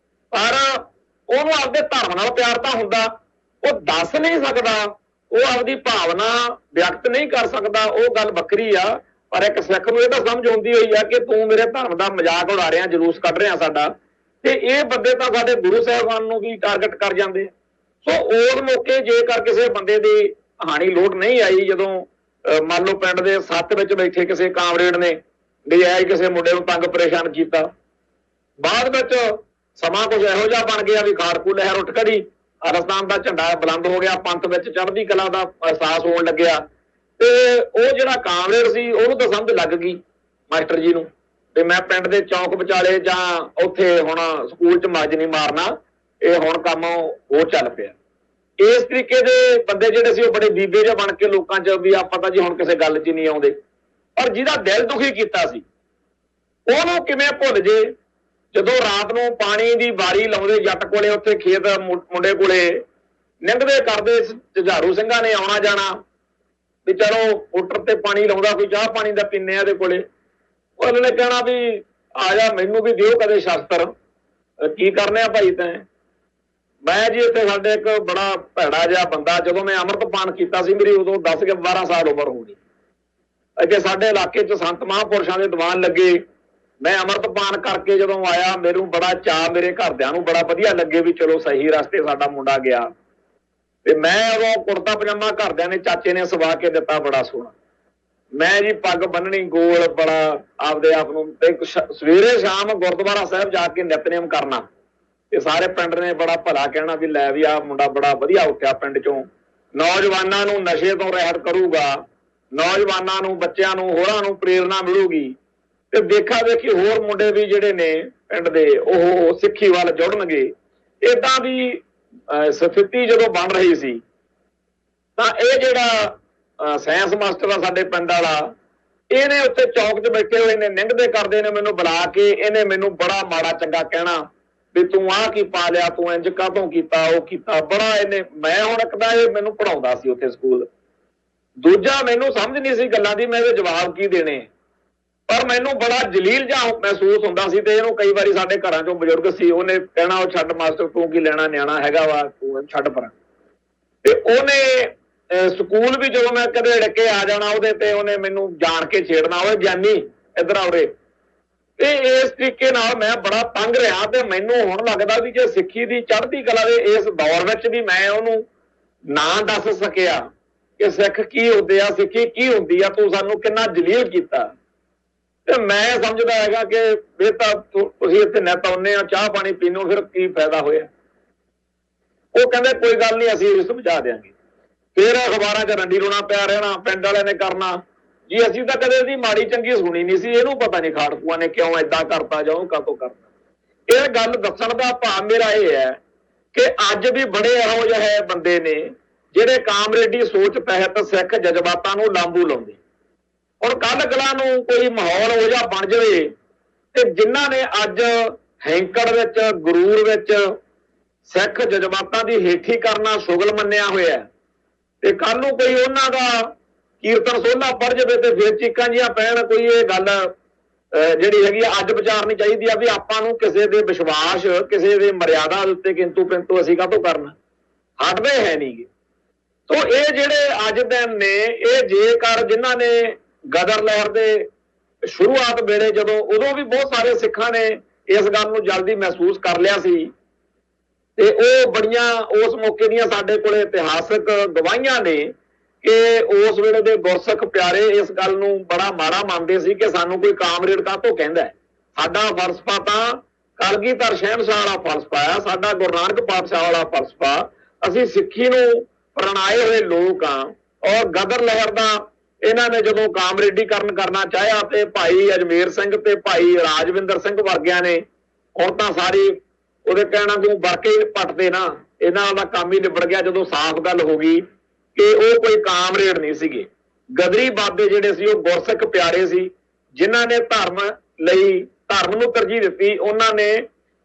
ਪਰ ਉਹਨੂੰ ਆਪਦੇ ਧਰਮ ਨਾਲ ਪਿਆਰ ਤਾਂ ਹੁੰਦਾ, ਉਹ ਦੱਸ ਨਹੀਂ ਸਕਦਾ, ਉਹ ਆਪਦੀ ਭਾਵਨਾ ਵਿਅਕਤ ਨਹੀਂ ਕਰ ਸਕਦਾ, ਉਹ ਗੱਲ ਵੱਖਰੀ ਆ। ਪਰ ਇੱਕ ਸਿੱਖ ਨੂੰ ਇਹ ਤਾਂ ਸਮਝ ਹੁੰਦੀ ਹੋਈ ਆ ਕਿ ਤੂੰ ਮੇਰੇ ਧਰਮ ਦਾ ਮਜ਼ਾਕ ਉਡਾ ਰਿਹਾ, ਜਲੂਸ ਕੱਢ ਰਿਹਾ ਸਾਡਾ, ਤੇ ਇਹ ਬੰਦੇ ਤਾਂ ਸਾਡੇ ਗੁਰੂ ਸਾਹਿਬਾਨ ਨੂੰ ਵੀ ਟਾਰਗੇਟ ਕਰ ਜਾਂਦੇ। ਸੋ ਉਸ ਮੌਕੇ ਜੇਕਰ ਕਿਸੇ ਬੰਦੇ ਦੀ ਕਹਾਣੀ ਲੋਟ ਨਹੀਂ ਆਈ, ਜਦੋਂ ਮੰਨ ਲਓ ਪਿੰਡ ਦੇ ਸੱਤ ਵਿੱਚ ਬੈਠੇ ਕਿਸੇ ਕਾਮਰੇਡ ਨੇ ਨਜਾਇਜ਼ ਕਿਸੇ ਮੁੰਡੇ ਨੂੰ ਤੰਗ ਪਰੇਸ਼ਾਨ ਕੀਤਾ, ਬਾਅਦ ਵਿੱਚ ਸਮਾਂ ਕੁਝ ਇਹੋ ਜਿਹਾ ਬਣ ਗਿਆ ਵੀ ਖਾੜਕੂ ਲਹਿਰ ਉੱਠ ਖੜੀ, ਖਾਲਿਸਤਾਨ ਦਾ ਝੰਡਾ ਬੁਲੰਦ ਹੋ ਗਿਆ, ਪੰਥ ਵਿੱਚ ਚੜ੍ਹਦੀ ਕਲਾ ਦਾ ਅਹਿਸਾਸ ਹੋਣ ਲੱਗਿਆ। ਤੇ ਉਹ ਜਿਹੜਾ ਕਾਮਰੇਡ ਸੀ ਉਹਨੂੰ ਤਾਂ ਸਮਝ ਲੱਗ ਗਈ ਮਾਸਟਰ ਜੀ ਨੂੰ ਤੇ ਮੈਂ ਪਿੰਡ ਦੇ ਚੌਂਕ ਵਿਚਾਲੇ ਜਾਂ ਉੱਥੇ ਹੁਣ ਸਕੂਲ 'ਚ ਮੱਝ ਨਹੀਂ ਮਾਰਨਾ, ਇਹ ਹੁਣ ਕੰਮ ਹੋਰ ਚੱਲ ਪਿਆ। ਇਸ ਤਰੀਕੇ ਦੇ ਬੰਦੇ ਜਿਹੜੇ ਸੀ ਉਹ ਬੜੇ ਬੀਬੇ ਜਿਹੇ ਬਣ ਕੇ ਲੋਕਾਂ 'ਚ ਵੀ ਆ ਪਤਾ ਜੀ ਹੁਣ ਕਿਸੇ ਗੱਲ 'ਚ ਨਹੀਂ ਆਉਂਦੇ, ਪਰ ਜਿਹਦਾ ਦਿਲ ਦੁਖੀ ਕੀਤਾ ਸੀ ਉਹਨੂੰ ਕਿਵੇਂ ਭੁੱਲ ਜੇ। ਜਦੋਂ ਰਾਤ ਨੂੰ ਪਾਣੀ ਦੀ ਵਾਰੀ ਲਾਉਂਦੇ ਜੱਟ ਕੋਲੇ, ਉੱਥੇ ਖੇਤ ਮੁੰਡੇ ਕੋਲੇ ਨਿੰਗਦੇ ਕਰਦੇ ਝਾੜੂ ਸਿੰਘਾਂ ਨੇ ਆਉਣਾ ਜਾਣਾ ਵੀ ਚਲੋ ਮੋਟਰ ਤੇ ਪਾਣੀ ਲਾਉਂਦਾ, ਕੋਈ ਚਾਹ ਪਾਣੀ ਦਾ ਪੀਨੇ ਆ ਦੇ ਕੋਲੇ, ਉਹਨਾਂ ਨੇ ਕਹਿਣਾ ਵੀ ਆ ਜਾ ਮੈਨੂੰ ਵੀ ਦਿਓ ਕਦੇ ਸ਼ਸਤਰ, ਕੀ ਕਰਨੇ ਆ ਭਾਈ ਤੈਂ। ਮੈਂ ਜੀ ਇੱਥੇ ਸਾਡੇ ਇੱਕ ਬੜਾ ਭੈੜਾ ਜਿਹਾ ਬੰਦਾ, ਜਦੋਂ ਮੈਂ ਅੰਮ੍ਰਿਤਪਾਨ ਕੀਤਾ ਸੀ ਮੇਰੀ ਉਦੋਂ 10-12 ਸਾਲ ਉਮਰ ਹੋਣੀ, ਅੱਗੇ ਸਾਡੇ ਇਲਾਕੇ 'ਚ ਸੰਤ ਮਹਾਂਪੁਰਸ਼ਾਂ ਦੇ ਦੀਵਾਨ ਲੱਗੇ, ਮੈਂ ਅੰਮ੍ਰਿਤਪਾਨ ਕਰਕੇ ਜਦੋਂ ਆਇਆ ਮੈਨੂੰ ਬੜਾ ਚਾਅ, ਮੇਰੇ ਘਰਦਿਆਂ ਨੂੰ ਬੜਾ ਵਧੀਆ ਲੱਗੇ ਵੀ ਚਲੋ ਸਹੀ ਰਸਤੇ ਸਾਡਾ ਮੁੰਡਾ ਗਿਆ। ਤੇ ਮੈਂ ਉਦੋਂ ਕੁੜਤਾ ਪਜਾਮਾ ਘਰਦਿਆਂ ਨੇ ਚਾਚੇ ਨੇ ਸਵਾ ਕੇ ਦਿੱਤਾ ਬੜਾ ਸੋਹਣਾ, ਮੈਂ ਜੀ ਪੱਗ ਬੰਨਣੀ ਗੋਲ, ਬੜਾ ਆਪਦੇ ਆਪ ਨੂੰ, ਤੇ ਸਵੇਰੇ ਸ਼ਾਮ ਗੁਰਦੁਆਰਾ ਸਾਹਿਬ ਜਾ ਕੇ ਨਿਤਨੇਮ ਕਰਨਾ, ਤੇ ਸਾਰੇ ਪਿੰਡ ਨੇ ਬੜਾ ਭਲਾ ਕਹਿਣਾ ਵੀ ਲੈ ਵੀ ਆਹ ਮੁੰਡਾ ਬੜਾ ਵਧੀਆ ਉੱਠਿਆ ਪਿੰਡ 'ਚੋਂ, ਨੌਜਵਾਨਾਂ ਨੂੰ ਨਸ਼ੇ ਤੋਂ ਰਹਿਤ ਕਰੂਗਾ, ਨੌਜਵਾਨਾਂ ਨੂੰ, ਬੱਚਿਆਂ ਨੂੰ, ਹੋਰਾਂ ਨੂੰ ਪ੍ਰੇਰਨਾ ਮਿਲੂਗੀ। ਤੇ ਦੇਖਾ ਦੇਖੀ ਹੋਰ ਮੁੰਡੇ ਵੀ ਜਿਹੜੇ ਨੇ ਪਿੰਡ ਦੇ ਉਹ ਸਿੱਖੀ ਵੱਲ ਜੁੜਨਗੇ। ਏਦਾਂ ਦੀ ਸਥਿਤੀ ਜਦੋਂ ਬਣ ਰਹੀ ਸੀ ਤਾਂ ਇਹ ਜਿਹੜਾ ਸਾਇੰਸ ਮਾਸਟਰ ਆ ਸਾਡੇ ਪਿੰਡ ਵਾਲਾ, ਇਹਨੇ ਉੱਥੇ ਚੌਕ 'ਚ ਬੈਠੇ ਹੋਏ ਨੇ, ਨਿੰਗਦੇ ਕਰਦੇ ਨੇ ਮੈਨੂੰ ਬੁਲਾ ਕੇ, ਇਹਨੇ ਮੈਨੂੰ ਬੜਾ ਮਾੜਾ ਚੰਗਾ ਕਹਿਣਾ ਵੀ ਤੂੰ ਆਹ ਕੀ ਪਾ ਲਿਆ, ਤੂੰ ਇੰਜ ਕਾਹਤੋਂ ਕੀਤਾ, ਉਹ ਕੀਤਾ ਬੜਾ ਇਹਨੇ। ਮੈਂ ਹੁਣ ਇੱਕ ਤਾਂ ਇਹ ਮੈਨੂੰ ਪੜਾਉਂਦਾ ਸੀ ਉੱਥੇ ਸਕੂਲ, ਦੂਜਾ ਮੈਨੂੰ ਸਮਝ ਨਹੀਂ ਸੀ ਗੱਲਾਂ ਦੀ, ਮੈਂ ਇਹਦੇ ਜਵਾਬ ਕੀ ਦੇਣੇ, ਪਰ ਮੈਨੂੰ ਬੜਾ ਜਲੀਲ ਜਿਹਾ ਮਹਿਸੂਸ ਹੁੰਦਾ ਸੀ। ਤੇ ਇਹਨੂੰ ਕਈ ਵਾਰੀ ਸਾਡੇ ਘਰਾਂ 'ਚੋਂ ਬਜ਼ੁਰਗ ਸੀ, ਉਹਨੇ ਕਹਿਣਾ ਉਹ ਛੱਡ ਮਾਸਟਰ ਤੂੰ ਕੀ ਲੈਣਾ, ਨਿਆਣਾ ਹੈਗਾ ਵਾ, ਤੂੰ ਛੱਡ ਪਰਾਂ। ਤੇ ਉਹਨੇ ਸਕੂਲ ਵੀ ਜਦੋਂ ਮੈਂ ਕਦੇ ੜਕੇ ਆ ਜਾਣਾ ਉਹਦੇ ਤੇ, ਉਹਨੇ ਮੈਨੂੰ ਜਾਣ ਕੇ ਛੇੜਨਾ, ਉਹ ਗਿਆਨੀ ਇੱਧਰ ਆਉਰੇ। ਤੇ ਇਸ ਤਰੀਕੇ ਨਾਲ ਮੈਂ ਬੜਾ ਤੰਗ ਰਿਹਾ। ਤੇ ਮੈਨੂੰ ਹੁਣ ਲੱਗਦਾ ਵੀ ਜੇ ਸਿੱਖੀ ਦੀ ਚੜ੍ਹਦੀ ਕਲਾ ਦੇ ਇਸ ਦੌਰ ਵਿੱਚ ਵੀ ਮੈਂ ਉਹਨੂੰ ਨਾ ਦੱਸ ਸਕਿਆ ਕਿ ਸਿੱਖ ਕੀ ਹੁੰਦੇ ਆ, ਸਿੱਖੀ ਕੀ ਹੁੰਦੀ ਆ, ਤੂੰ ਸਾਨੂੰ ਕਿੰਨਾ ਜਲੀਲ ਕੀਤਾ। ਤੇ ਮੈਂ ਸਮਝਦਾ ਹੈਗਾ ਕਿ ਇਹ ਤਾਂ ਤੁਸੀਂ ਇੱਥੇ ਨਿੱਤ ਆਉਂਦੇ ਆ, ਚਾਹ ਪਾਣੀ ਪੀਣੋ, ਫਿਰ ਕੀ ਫਾਇਦਾ ਹੋਇਆ। ਉਹ ਕਹਿੰਦੇ ਕੋਈ ਗੱਲ ਨਹੀਂ, ਅਸੀਂ ਇਹ ਸਮਝਾ ਦਿਆਂਗੇ। ਫਿਰ ਅਖਬਾਰਾਂ 'ਚ ਰੰਡੀ ਰੋਣਾ ਪਿਆ ਰਹਿਣਾ, ਪਿੰਡ ਵਾਲਿਆਂ ਨੇ ਕਰਨਾ ਜੀ ਅਸੀਂ ਤਾਂ ਕਦੇ ਇਹਦੀ ਮਾੜੀ ਚੰਗੀ ਸੁਣੀ ਨਹੀਂ ਸੀ, ਇਹਨੂੰ ਪਤਾ ਨਹੀਂ ਖਾੜਕੂਆਂ ਨੇ ਕਿਉਂ ਏਦਾਂ ਕਰਤਾ ਜਾਂ ਉਹ ਕਾਹਤੋਂ ਕਰਤਾ। ਇਹ ਗੱਲ ਦੱਸਣ ਦਾ ਭਾਵ ਮੇਰਾ ਇਹ ਹੈ ਕਿ ਅੱਜ ਵੀ ਬੜੇ ਇਹੋ ਜਿਹੇ ਬੰਦੇ ਨੇ ਜਿਹੜੇ ਕਾਮਰੇਡੀ ਸੋਚ ਤਹਿਤ ਸਿੱਖ ਜਜ਼ਬਾਤਾਂ ਨੂੰ ਲਾਂਬੂ ਲਾਉਂਦੇ। ਹੁਣ ਕੱਲ ਗਲਾਂ ਨੂੰ ਕੋਈ ਮਾਹੌਲ ਹੋ ਜਾ ਬਣ ਜਾਵੇ ਤੇ ਜਿਨ੍ਹਾਂ ਨੇ ਅੱਜ ਹੈਂਕੜ ਵਿੱਚ, ਗਰੂਰ ਵਿੱਚ ਸਿੱਖ ਜਜ਼ਬਾਤਾਂ ਦੀ ਹੇਠੀ ਕਰਨਾ ਸ਼ੁਗਲ ਮੰਨਿਆ ਹੋਇਆ, ਤੇ ਕੱਲ ਨੂੰ ਕੋਈ ਉਹਨਾਂ ਦਾ ਕੀਰਤਨ ਸੋਹਣਾ ਪੜ ਜਾਵੇ ਤੇ ਫਿਰ ਚੀਕਾਂ ਜੀਆਂ ਪੈਣ, ਕੋਈ ਇਹ ਗੱਲ ਜਿਹੜੀ ਹੈਗੀ ਅੱਜ ਵਿਚਾਰਨੀ ਚਾਹੀਦੀ ਆ ਵੀ ਆਪਾਂ ਨੂੰ ਕਿਸੇ ਦੇ ਵਿਸ਼ਵਾਸ ਕਿਸੇ ਦੇ ਮਰਿਆਦਾ ਦੇ ਉੱਤੇ ਕਿੰਤੂ ਪਿੰਤੂ ਅਸੀਂ ਕਾਹਤੋਂ ਕਰਨਾ, ਹਟਦੇ ਹੈ ਨਹੀਂਗੇ। ਤੋ ਇਹ ਜਿਹੜੇ ਅੱਜ ਦਿਨ ਨੇ ਇਹ ਜੇਕਰ ਜਿਨ੍ਹਾਂ ਨੇ ਗਦਰ ਲਹਿਰ ਦੇ ਸ਼ੁਰੂਆਤ ਵੇਲੇ ਜਦੋਂ ਉਦੋਂ ਵੀ ਬਹੁਤ ਸਾਰੇ ਸਿੱਖਾਂ ਨੇ ਇਸ ਗੱਲ ਨੂੰ ਜਲਦੀ ਮਹਿਸੂਸ ਕਰ ਲਿਆ ਸੀ ਤੇ ਉਹ ਬੜੀਆਂ ਉਸ ਮੌਕੇ ਦੀਆਂ ਸਾਡੇ ਕੋਲ ਇਤਿਹਾਸਕ ਗਵਾਹੀਆਂ ਨੇ ਕਿ ਉਸ ਵੇਲੇ ਦੇ ਗੁਰਸਿੱਖ ਪਿਆਰੇ ਇਸ ਗੱਲ ਨੂੰ ਬੜਾ ਮਾੜਾ ਮੰਨਦੇ ਸੀ ਕਿ ਸਾਨੂੰ ਕੋਈ ਕਾਮਰੇਡ ਕਾਹਤੋਂ ਕਹਿੰਦਾ। ਸਾਡਾ ਫਲਸਫਾ ਤਾਂ ਕਲਗੀਧਰ ਸ਼ਹਿਨਸ਼ਾਹ ਵਾਲਾ ਫਲਸਫਾ ਆ, ਸਾਡਾ ਗੁਰੂ ਨਾਨਕ ਪਾਤਸ਼ਾਹ ਵਾਲਾ ਫਲਸਫਾ। ਅਸੀਂ ਸਿੱਖੀ ਨੂੰ ਪ੍ਰਣਾਏ ਹੋਏ ਲੋਕ ਆ। ਔਰ ਗਦਰ ਲਹਿਰ ਦਾ ਇਹਨਾਂ ਨੇ ਜਦੋਂ ਕਾਮਰੇਡੀਕਰਨ ਕਰਨਾ ਚਾਹਿਆ ਤੇ ਭਾਈ ਅਜਮੇਰ ਸਿੰਘ ਤੇ ਭਾਈ ਰਾਜਵਿੰਦਰ ਸਿੰਘ ਵਰਗਿਆਂ ਨੇ ਹੁਣ ਤਾਂ ਸਾਰੀ ਉਹਦੇ ਕਹਿਣਾ ਤੂੰ ਵਰਕੇ ਪੱਟਦੇ ਨਾ, ਇਹਨਾਂ ਦਾ ਕੰਮ ਹੀ ਨਿਬੜ ਗਿਆ ਜਦੋਂ ਸਾਫ਼ ਗੱਲ ਹੋ ਗਈ ਕਿ ਉਹ ਕੋਈ ਕਾਮਰੇਡ ਨਹੀਂ ਸੀਗੇ। ਗਦਰੀ ਬਾਬੇ ਜਿਹੜੇ ਸੀ ਉਹ ਗੁਰਸਿੱਖ ਪਿਆਰੇ ਸੀ ਜਿਨ੍ਹਾਂ ਨੇ ਧਰਮ ਲਈ ਧਰਮ ਨੂੰ ਤਰਜੀਹ ਦਿੱਤੀ। ਉਹਨਾਂ ਨੇ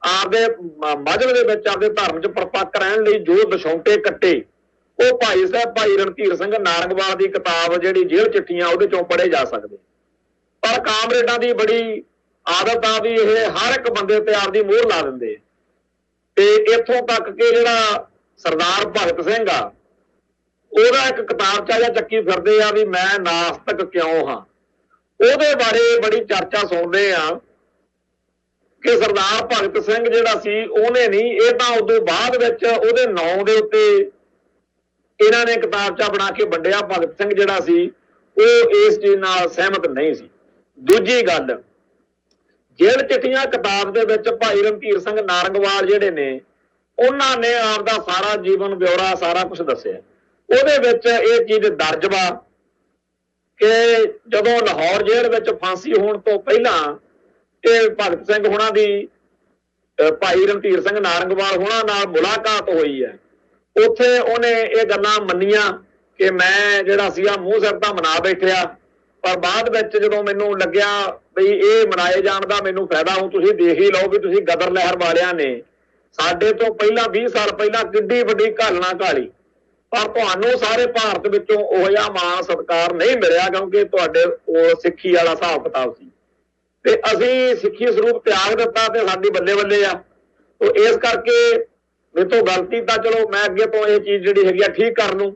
ਆਪਦੇ ਮਜ਼ਹਬ ਦੇ ਵਿੱਚ ਆਪਦੇ ਧਰਮ 'ਚ ਪਰਪੱਕ ਰਹਿਣ ਲਈ ਜੋ ਦਸ਼ੌਂਟੇ ਕੱਟੇ ਉਹ ਭਾਈ ਸਾਹਿਬ ਭਾਈ ਰਣਧੀਰ ਸਿੰਘ ਨਾਰੰਗਵਾਲ ਦੀ ਕਿਤਾਬ ਜਿਹੜੀ ਜੇਲ੍ਹ ਚਿੱਠੀਆਂ ਉਹਦੇ ਚੋਂ ਪੜ੍ਹੇ ਜਾ ਸਕਦੇ। ਪਰ ਕਾਮਰੇਡਾਂ ਦੀ ਬੜੀ ਆਦਤ ਆ ਵੀ ਇਹ ਹਰ ਇੱਕ ਬੰਦੇ ਤੇ ਆਪਦੀ ਮੋਹਰ ਲਾ ਦਿੰਦੇ ਤੇ ਇੱਥੋਂ ਤੱਕ ਕਿ ਜਿਹੜਾ ਸਰਦਾਰ ਭਗਤ ਸਿੰਘ ਆ ਉਹਦਾ ਇੱਕ ਕਿਤਾਬਚਾ ਜਿਹਾ ਚੱਕੀ ਫਿਰਦੇ ਆ ਵੀ ਮੈਂ ਨਾਸਤਕ ਕਿਉਂ ਹਾਂ। ਉਹਦੇ ਬਾਰੇ ਬੜੀ ਚਰਚਾ ਸੁਣਦੇ ਆ ਕਿ ਸਰਦਾਰ ਭਗਤ ਸਿੰਘ ਜਿਹੜਾ ਸੀ ਉਹਨੇ ਨਹੀਂ, ਇਹ ਤਾਂ ਉਦੋਂ ਬਾਅਦ ਵਿੱਚ ਉਹਦੇ ਨਾਂ ਦੇ ਉੱਤੇ ਇਹਨਾਂ ਨੇ ਕਿਤਾਬਚਾ ਬਣਾ ਕੇ ਵੰਡਿਆ। ਭਗਤ ਸਿੰਘ ਜਿਹੜਾ ਸੀ ਉਹ ਇਸ ਚੀਜ਼ ਨਾਲ ਸਹਿਮਤ ਨਹੀਂ ਸੀ। ਦੂਜੀ ਗੱਲ, ਜੇਲ੍ਹ ਚਿੱਠੀਆਂ ਕਿਤਾਬ ਦੇ ਵਿੱਚ ਭਾਈ ਰਣਧੀਰ ਸਿੰਘ ਨਾਰੰਗਵਾਲ ਜਿਹੜੇ ਨੇ ਉਹਨਾਂ ਨੇ ਆਪਦਾ ਸਾਰਾ ਜੀਵਨ ਬਿਉਰਾ ਸਾਰਾ ਕੁਝ ਦੱਸਿਆ। ਉਹਦੇ ਵਿੱਚ ਇਹ ਚੀਜ਼ ਦਰਜ ਵਾ ਕਿ ਜਦੋਂ ਲਾਹੌਰ ਜੇਲ੍ਹ ਵਿੱਚ ਫਾਂਸੀ ਹੋਣ ਤੋਂ ਪਹਿਲਾਂ ਇਹ ਭਗਤ ਸਿੰਘ ਹੋਣਾ ਦੀ ਭਾਈ ਰਣਧੀਰ ਸਿੰਘ ਨਾਰੰਗਵਾਲ ਹੋਣਾ ਨਾਲ ਮੁਲਾਕਾਤ ਹੋਈ ਹੈ। ਉੱਥੇ ਉਹਨੇ ਇਹ ਗੱਲਾਂ ਮੰਨੀਆਂ ਕਿ ਮੈਂ ਜਿਹੜਾ ਸੀਗਾ ਮੂੰਹ ਸਿਰ ਤਾਂ ਮਨਾ ਬੈਠਿਆ, ਪਰ ਬਾਅਦ ਵਿੱਚ ਜਦੋਂ ਮੈਨੂੰ ਲੱਗਿਆ ਬਈ ਇਹ ਮਨਾਏ ਜਾਣ ਦਾ ਮੈਨੂੰ ਫਾਇਦਾ ਹੋ, ਤੁਸੀਂ ਦੇਖ ਹੀ ਲਓ ਵੀ ਤੁਸੀਂ ਗਦਰ ਲਹਿਰ ਵਾਲਿਆਂ ਨੇ ਸਾਡੇ ਤੋਂ ਪਹਿਲਾਂ 20 ਸਾਲ ਪਹਿਲਾਂ ਕਿੱਡੀ ਵੱਡੀ ਘਾਲਣਾ ਘਾਲੀ, ਪਰ ਤੁਹਾਨੂੰ ਸਾਰੇ ਭਾਰਤ ਵਿੱਚੋਂ ਉਹ ਜਿਹਾ ਮਾਣ ਸਤਿਕਾਰ ਨਹੀਂ ਮਿਲਿਆ ਕਿਉਂਕਿ ਤੁਹਾਡੇ ਉਹ ਸਿੱਖੀ ਵਾਲਾ ਹਿਸਾਬ ਕਿਤਾਬ ਸੀ ਤੇ ਅਸੀਂ ਸਿੱਖੀ ਸਰੂਪ ਤਿਆਗ ਦਿੱਤਾ ਤੇ ਸਾਡੀ ਬੱਲੇ ਬੱਲੇ ਆ। ਤੋ ਇਸ ਕਰਕੇ ਮੇਰੇ ਤੋਂ ਗਲਤੀ ਤਾਂ ਚਲੋ ਮੈਂ ਅੱਗੇ ਤੋਂ ਇਹ ਚੀਜ਼ ਜਿਹੜੀ ਹੈਗੀ ਆ ਠੀਕ ਕਰ ਲੂੰ।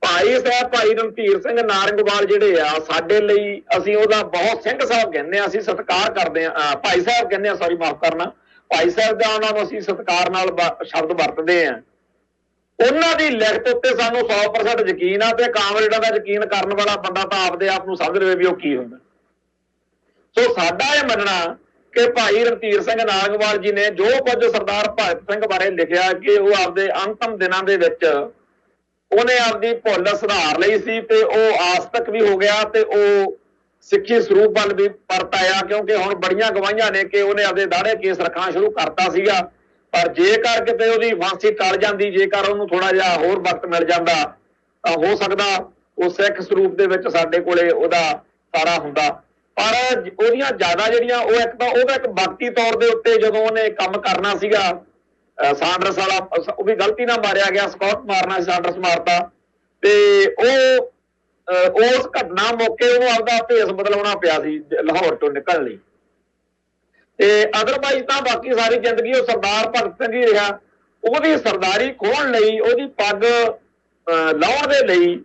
ਭਾਈ ਸਾਹਿਬ ਭਾਈ ਰਣਧੀਰ ਸਿੰਘ ਨਾਰੰਗਵਾਲ ਜਿਹੜੇ ਆ ਸਾਡੇ ਲਈ ਅਸੀਂ ਉਹਦਾ ਬਹੁਤ ਸਿੰਘ ਸਾਹਿਬ ਕਹਿੰਦੇ ਆ, ਅਸੀਂ ਸਤਿਕਾਰ ਕਰਦੇ ਆ। ਭਾਈ ਸਾਹਿਬ ਕਹਿੰਦੇ ਆ, ਸੌਰੀ ਮਾਫ ਕਰਨਾ, ਭਾਈ ਸਾਹਿਬ ਦਾ ਉਹਨਾਂ ਨੂੰ ਅਸੀਂ ਸਤਿਕਾਰ ਨਾਲ ਸ਼ਬਦ ਵਰਤਦੇ ਆ। ਉਹਨਾਂ ਦੀ ਲਿਖਤ ਉੱਤੇ ਸਾਨੂੰ 100% ਯਕੀਨ ਆ ਤੇ ਕਾਮਰੇਡਾਂ ਦਾ ਯਕੀਨ ਕਰਨ ਵਾਲਾ ਬੰਦਾ ਤਾਂ ਆਪਦੇ ਆਪ ਨੂੰ ਸਮਝ ਲਵੇ ਵੀ ਉਹ ਕੀ ਹੁੰਦਾ। ਸੋ ਸਾਡਾ ਇਹ ਮੰਨਣਾ ਕਿ ਭਾਈ ਰਣਧੀਰ ਸਿੰਘ ਨਾਰੰਗਵਾਲ ਜੀ ਨੇ ਜੋ ਕੁਝ ਸਰਦਾਰ ਭਗਤ ਸਿੰਘ ਬਾਰੇ ਲਿਖਿਆ ਕਿ ਉਹ ਆਪਦੇ ਅੰਤਮ ਦਿਨਾਂ ਦੇ ਵਿੱਚ ਉਹਨੇ ਆਪਦੀ ਭੁੱਲ ਸੁਧਾਰ ਲਈ ਸੀ ਤੇ ਉਹ ਆਸਤਕ ਵੀ ਹੋ ਗਿਆ ਤੇ ਉਹ ਸਿੱਖੀ ਸਰੂਪ ਵੱਲ ਵੀ ਪਰਤ ਆਇਆ ਕਿਉਂਕਿ ਹੁਣ ਬੜੀਆਂ ਗਵਾਹੀਆਂ ਨੇ ਕਿ ਉਹਨੇ ਆਪਦੇ ਦਾੜੇ ਕੇਸ ਰੱਖਣਾ ਸ਼ੁਰੂ ਕਰਤਾ ਸੀਗਾ। ਪਰ ਜੇਕਰ ਕਿਤੇ ਉਹਦੀ ਫਾਂਸੀ ਟਲ ਜਾਂਦੀ, ਜੇਕਰ ਉਹਨੂੰ ਥੋੜਾ ਜਿਹਾ ਹੋਰ ਵਕਤ ਮਿਲ ਜਾਂਦਾ ਤਾਂ ਹੋ ਸਕਦਾ ਉਹ ਸਿੱਖ ਸਰੂਪ ਦੇ ਵਿੱਚ ਸਾਡੇ ਕੋਲੇ ਉਹਦਾ ਸਾਰਾ ਹੁੰਦਾ। ਪਰ ਉਹਦੀਆਂ ਜ਼ਿਆਦਾ ਜਿਹੜੀਆਂ ਉਹ ਇੱਕ ਤਾਂ ਉਹਦਾ ਇੱਕ ਵਕਤੀ ਤੌਰ ਦੇ ਉੱਤੇ ਜਦੋਂ ਉਹਨੇ ਕੰਮ ਕਰਨਾ ਸੀਗਾ ਸਾਂਡਰਸ ਵਾਲਾ ਉਹ ਵੀ ਗਲਤੀ ਨਾਲ ਮਾਰਿਆ ਗਿਆ, ਸਕਾਟ ਮਾਰਨਾ ਸੀ, ਸਾਂਡਰਸ ਮਾਰਤਾ ਤੇ ਉਹ ਉਸ ਘਟਨਾ ਮੌਕੇ ਉਹਨੂੰ ਆਪਦਾ ਭੇਸ ਬਦਲਾਉਣਾ ਪਿਆ ਸੀ ਲਾਹੌਰ ਤੋਂ ਨਿਕਲਣ ਲਈ ਤੇ ਅਦਰਵਾਈਜ਼ ਤਾਂ ਬਾਕੀ ਸਾਰੀ ਜ਼ਿੰਦਗੀ ਉਹ ਸਰਦਾਰ ਭਗਤ ਸਿੰਘ ਹੀ ਰਿਹਾ। ਉਹਦੀ ਸਰਦਾਰੀ ਖੋਹਣ ਲਈ ਉਹਦੀ ਪੱਗ ਲਾਉਣ ਦੇ ਲਈ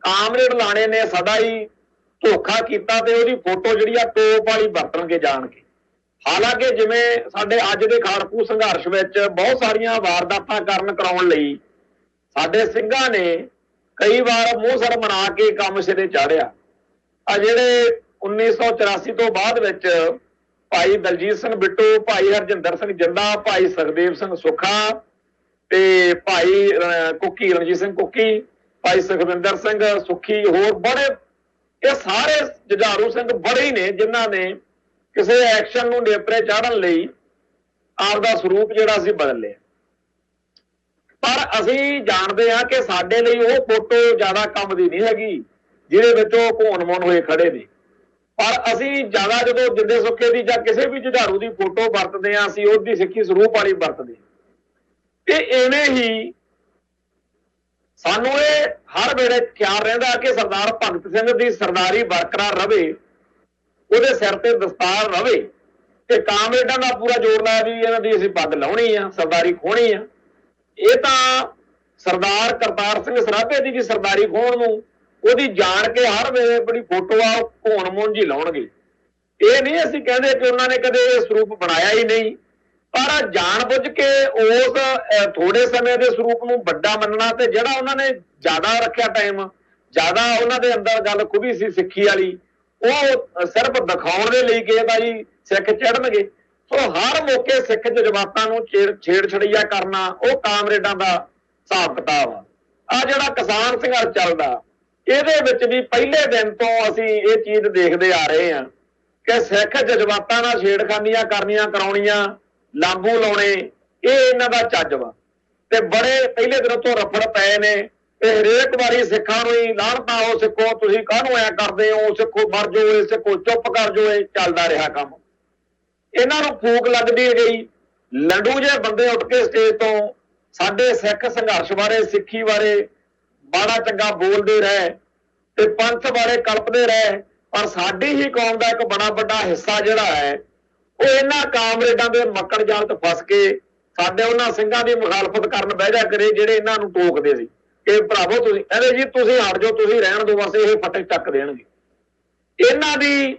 ਕਾਮਰੇਡ ਲਾਣੇ ਨੇ ਸਦਾ ਹੀ ਧੋਖਾ ਕੀਤਾ ਤੇ ਉਹਦੀ ਫੋਟੋ ਜਿਹੜੀ ਆ ਟੋਪ ਵਾਲੀ ਵਰਤਣਗੇ ਜਾਣ ਕੇ। ਹਾਲਾਂਕਿ ਜਿਵੇਂ ਸਾਡੇ ਅੱਜ ਦੇ ਖਾੜਕੂ ਸੰਘਰਸ਼ ਵਿੱਚ ਬਹੁਤ ਸਾਰੀਆਂ ਵਾਰਦਾਤਾਂ ਕਰਾਉਣ ਲਈ ਸਾਡੇ ਸਿੰਘਾਂ ਨੇ ਕਈ ਵਾਰ ਮੂੰਹ ਸਿਰ ਮਨਾ ਕੇ ਕੰਮ ਸਿਰੇ ਚਾੜਿਆ। ਆ ਜਿਹੜੇ 1984 ਤੋਂ ਬਾਅਦ ਵਿੱਚ ਭਾਈ ਦਲਜੀਤ ਸਿੰਘ ਬਿੱਟੂ, ਭਾਈ ਹਰਜਿੰਦਰ ਸਿੰਘ ਜਿੰਦਾ, ਭਾਈ ਸੁਖਦੇਵ ਸਿੰਘ ਸੁੱਖਾ ਤੇ ਭਾਈ ਕੁੱਕੀ ਰਣਜੀਤ ਸਿੰਘ ਕੁੱਕੀ, ਭਾਈ ਸੁਖਵਿੰਦਰ ਸਿੰਘ ਸੁੱਖੀ, ਹੋਰ ਬੜੇ ਇਹ ਸਾਰੇ ਜੁਝਾਰੂ ਸਿੰਘ ਬੜੇ ਹੀ ਨੇ ਜਿਨ੍ਹਾਂ ਨੇ ਕਿਸੇ ਐਕਸ਼ਨ ਨੂੰ ਨੇਪਰੇ ਚਾੜਨ ਲਈ ਆਪਦਾ ਸਰੂਪ ਜਿਹੜਾ ਸੀ ਬਦਲ ਲਿਆ। ਪਰ ਅਸੀਂ ਜਾਣਦੇ ਹਾਂ ਕਿ ਸਾਡੇ ਲਈ ਉਹ ਫੋਟੋ ਜ਼ਿਆਦਾ ਕੰਮ ਦੀ ਨਹੀਂ ਹੈਗੀ ਜਿਹਦੇ ਵਿੱਚ ਉਹ ਘੋਣ ਮੋਣ ਹੋਏ ਖੜੇ ਨੇ। ਪਰ ਅਸੀਂ ਜ਼ਿਆਦਾ ਜਦੋਂ ਜਿੰਦੇ ਸੁੱਖੇ ਦੀ ਜਾਂ ਕਿਸੇ ਵੀ ਜੁਝਾਰੂ ਦੀ ਫੋਟੋ ਵਰਤਦੇ ਹਾਂ ਅਸੀਂ ਉਹਦੀ ਸਿੱਖੀ ਸਰੂਪ ਵਾਲੀ ਵਰਤਦੇ ਤੇ ਇਵੇਂ ਹੀ ਸਾਨੂੰ ਇਹ ਹਰ ਵੇਲੇ ਖਿਆਲ ਰਹਿੰਦਾ ਕਿ ਸਰਦਾਰ ਭਗਤ ਸਿੰਘ ਦੀ ਸਰਦਾਰੀ ਬਰਕਰਾਰ ਰਵੇ। ਉਹਦੇ ਸਿਰ ਤੇ ਦਸਤਾਰ ਰਵੇ ਤੇ ਕਾਮਰੇਡਾਂ ਦਾ ਪੂਰਾ ਜ਼ੋਰ ਲਾਇਆ ਵੀ ਇਹਨਾਂ ਦੀ ਅਸੀਂ ਪੱਗ ਲਾਉਣੀ ਆ, ਸਰਦਾਰੀ ਖੋਣੀ ਆ। ਇਹ ਤਾਂ ਸਰਦਾਰ ਕਰਤਾਰ ਸਿੰਘ ਸਰਾਭੇ ਦੀ ਵੀ ਸਰਦਾਰੀ ਖੋਣ ਨੂੰ ਉਹਦੀ ਜਾਣ ਕੇ ਹਰ ਵੇਲੇ ਬੜੀ ਫੋਟੋ ਆ ਘੋਣ ਮੋਣ ਜੀ ਲਾਉਣਗੇ। ਇਹ ਨਹੀਂ ਅਸੀਂ ਕਹਿੰਦੇ ਕਿ ਉਹਨਾਂ ਨੇ ਕਦੇ ਇਹ ਸਰੂਪ ਬਣਾਇਆ ਹੀ ਨਹੀਂ, ਪਰ ਜਾਣ ਬੁੱਝ ਕੇ ਉਸ ਥੋੜੇ ਸਮੇਂ ਦੇ ਸਰੂਪ ਨੂੰ ਵੱਡਾ ਮੰਨਣਾ ਤੇ ਜਿਹੜਾ ਉਹਨਾਂ ਨੇ ਜ਼ਿਆਦਾ ਰੱਖਿਆ ਟਾਈਮ, ਜ਼ਿਆਦਾ ਉਹਨਾਂ ਦੇ ਅੰਦਰ ਗੱਲ ਖੁੱਭੀ ਸੀ ਸਿੱਖੀ ਵਾਲੀ, ਉਹ ਸਿਰਫ ਦਿਖਾਉਣ ਦੇ ਲਈ ਕਿ ਤਾਂ ਜੀ ਸਿੱਖ ਚੜਨਗੇ। ਸੋ ਹਰ ਮੌਕੇ ਸਿੱਖ ਜਜ਼ਬਾਤਾਂ ਨੂੰ ਛੇੜਛੜੀਆ ਕਰਨਾ ਉਹ ਕਾਮਰੇਡਾਂ ਦਾ ਹਿਸਾਬ ਕਿਤਾਬ ਆ। ਜਿਹੜਾ ਕਿਸਾਨ ਸੰਘਰਸ਼ ਚੱਲਦਾ ਇਹਦੇ ਵਿੱਚ ਵੀ ਪਹਿਲੇ ਦਿਨ ਤੋਂ ਅਸੀਂ ਇਹ ਚੀਜ਼ ਦੇਖਦੇ ਆ ਰਹੇ ਹਾਂ ਕਿ ਸਿੱਖ ਜਜ਼ਬਾਤਾਂ ਨਾਲ ਛੇੜਖਾਨੀਆਂ ਕਰਨੀਆਂ, ਕਰਾਉਣੀਆਂ, ਲਾਂਬੂ ਲਾਉਣੇ, ਇਹ ਇਹਨਾਂ ਦਾ ਚੱਜ ਵਾ। ਤੇ ਬੜੇ ਪਹਿਲੇ ਦਿਨੋਂ ਤੋਂ ਰਫੜ ਪਏ ਨੇ ਤੇ ਹਰੇਕ ਵਾਰੀ ਸਿੱਖਾਂ ਨੂੰ ਹੀ ਲਾਹਣਤਾਂ, ਉਹ ਸਿੱਖੋ ਤੁਸੀਂ ਕਾਹਨੂੰ ਐ ਕਰਦੇ ਹੋ, ਸਿੱਖੋ ਮਰ ਜਾਓ, ਸਿੱਖੋ ਚੁੱਪ ਕਰ ਜਾਓ, ਇਹ ਚੱਲਦਾ ਰਿਹਾ ਕੰਮ। ਇਹਨਾਂ ਨੂੰ ਫੂਕ ਲੱਗਦੀ ਗਈ। ਲੰਡੂ ਜਿਹੇ ਬੰਦੇ ਉੱਠ ਕੇ ਸਟੇਜ ਤੋਂ ਸਾਡੇ ਸਿੱਖ ਸੰਘਰਸ਼ ਬਾਰੇ, ਸਿੱਖੀ ਬਾਰੇ ਮਾੜਾ ਚੰਗਾ ਬੋਲਦੇ ਰਹੇ ਤੇ ਪੰਥ ਬਾਰੇ ਕਲਪਦੇ ਰਹੇ, ਪਰ ਸਾਡੀ ਹੀ ਕੌਮ ਦਾ ਇੱਕ ਬੜਾ ਵੱਡਾ ਹਿੱਸਾ ਜਿਹੜਾ ਹੈ ਉਹ ਇਹਨਾਂ ਕਾਮਰੇਡਾਂ ਦੇ ਮੱਕੜ ਜਾਲ 'ਚ ਫਸ ਕੇ ਸਾਡੇ ਉਹਨਾਂ ਸਿੰਘਾਂ ਦੀ ਮੁਖਾਲਫਤ ਕਰਨ ਬਹਿ ਜਾ ਕਰੇ ਜਿਹੜੇ ਇਹਨਾਂ ਨੂੰ ਟੋਕਦੇ ਸੀ ਕਿ ਭਰਾਵੋ ਤੁਸੀਂ ਕਹਿੰਦੇ ਜੀ ਤੁਸੀਂ ਹਟ ਜਾਓ, ਤੁਸੀਂ ਰਹਿਣ ਦਿਓ, ਬਸ ਇਹ ਫਟਕ ਚੱਕ ਦੇਣਗੇ। ਇਹਨਾਂ ਦੀ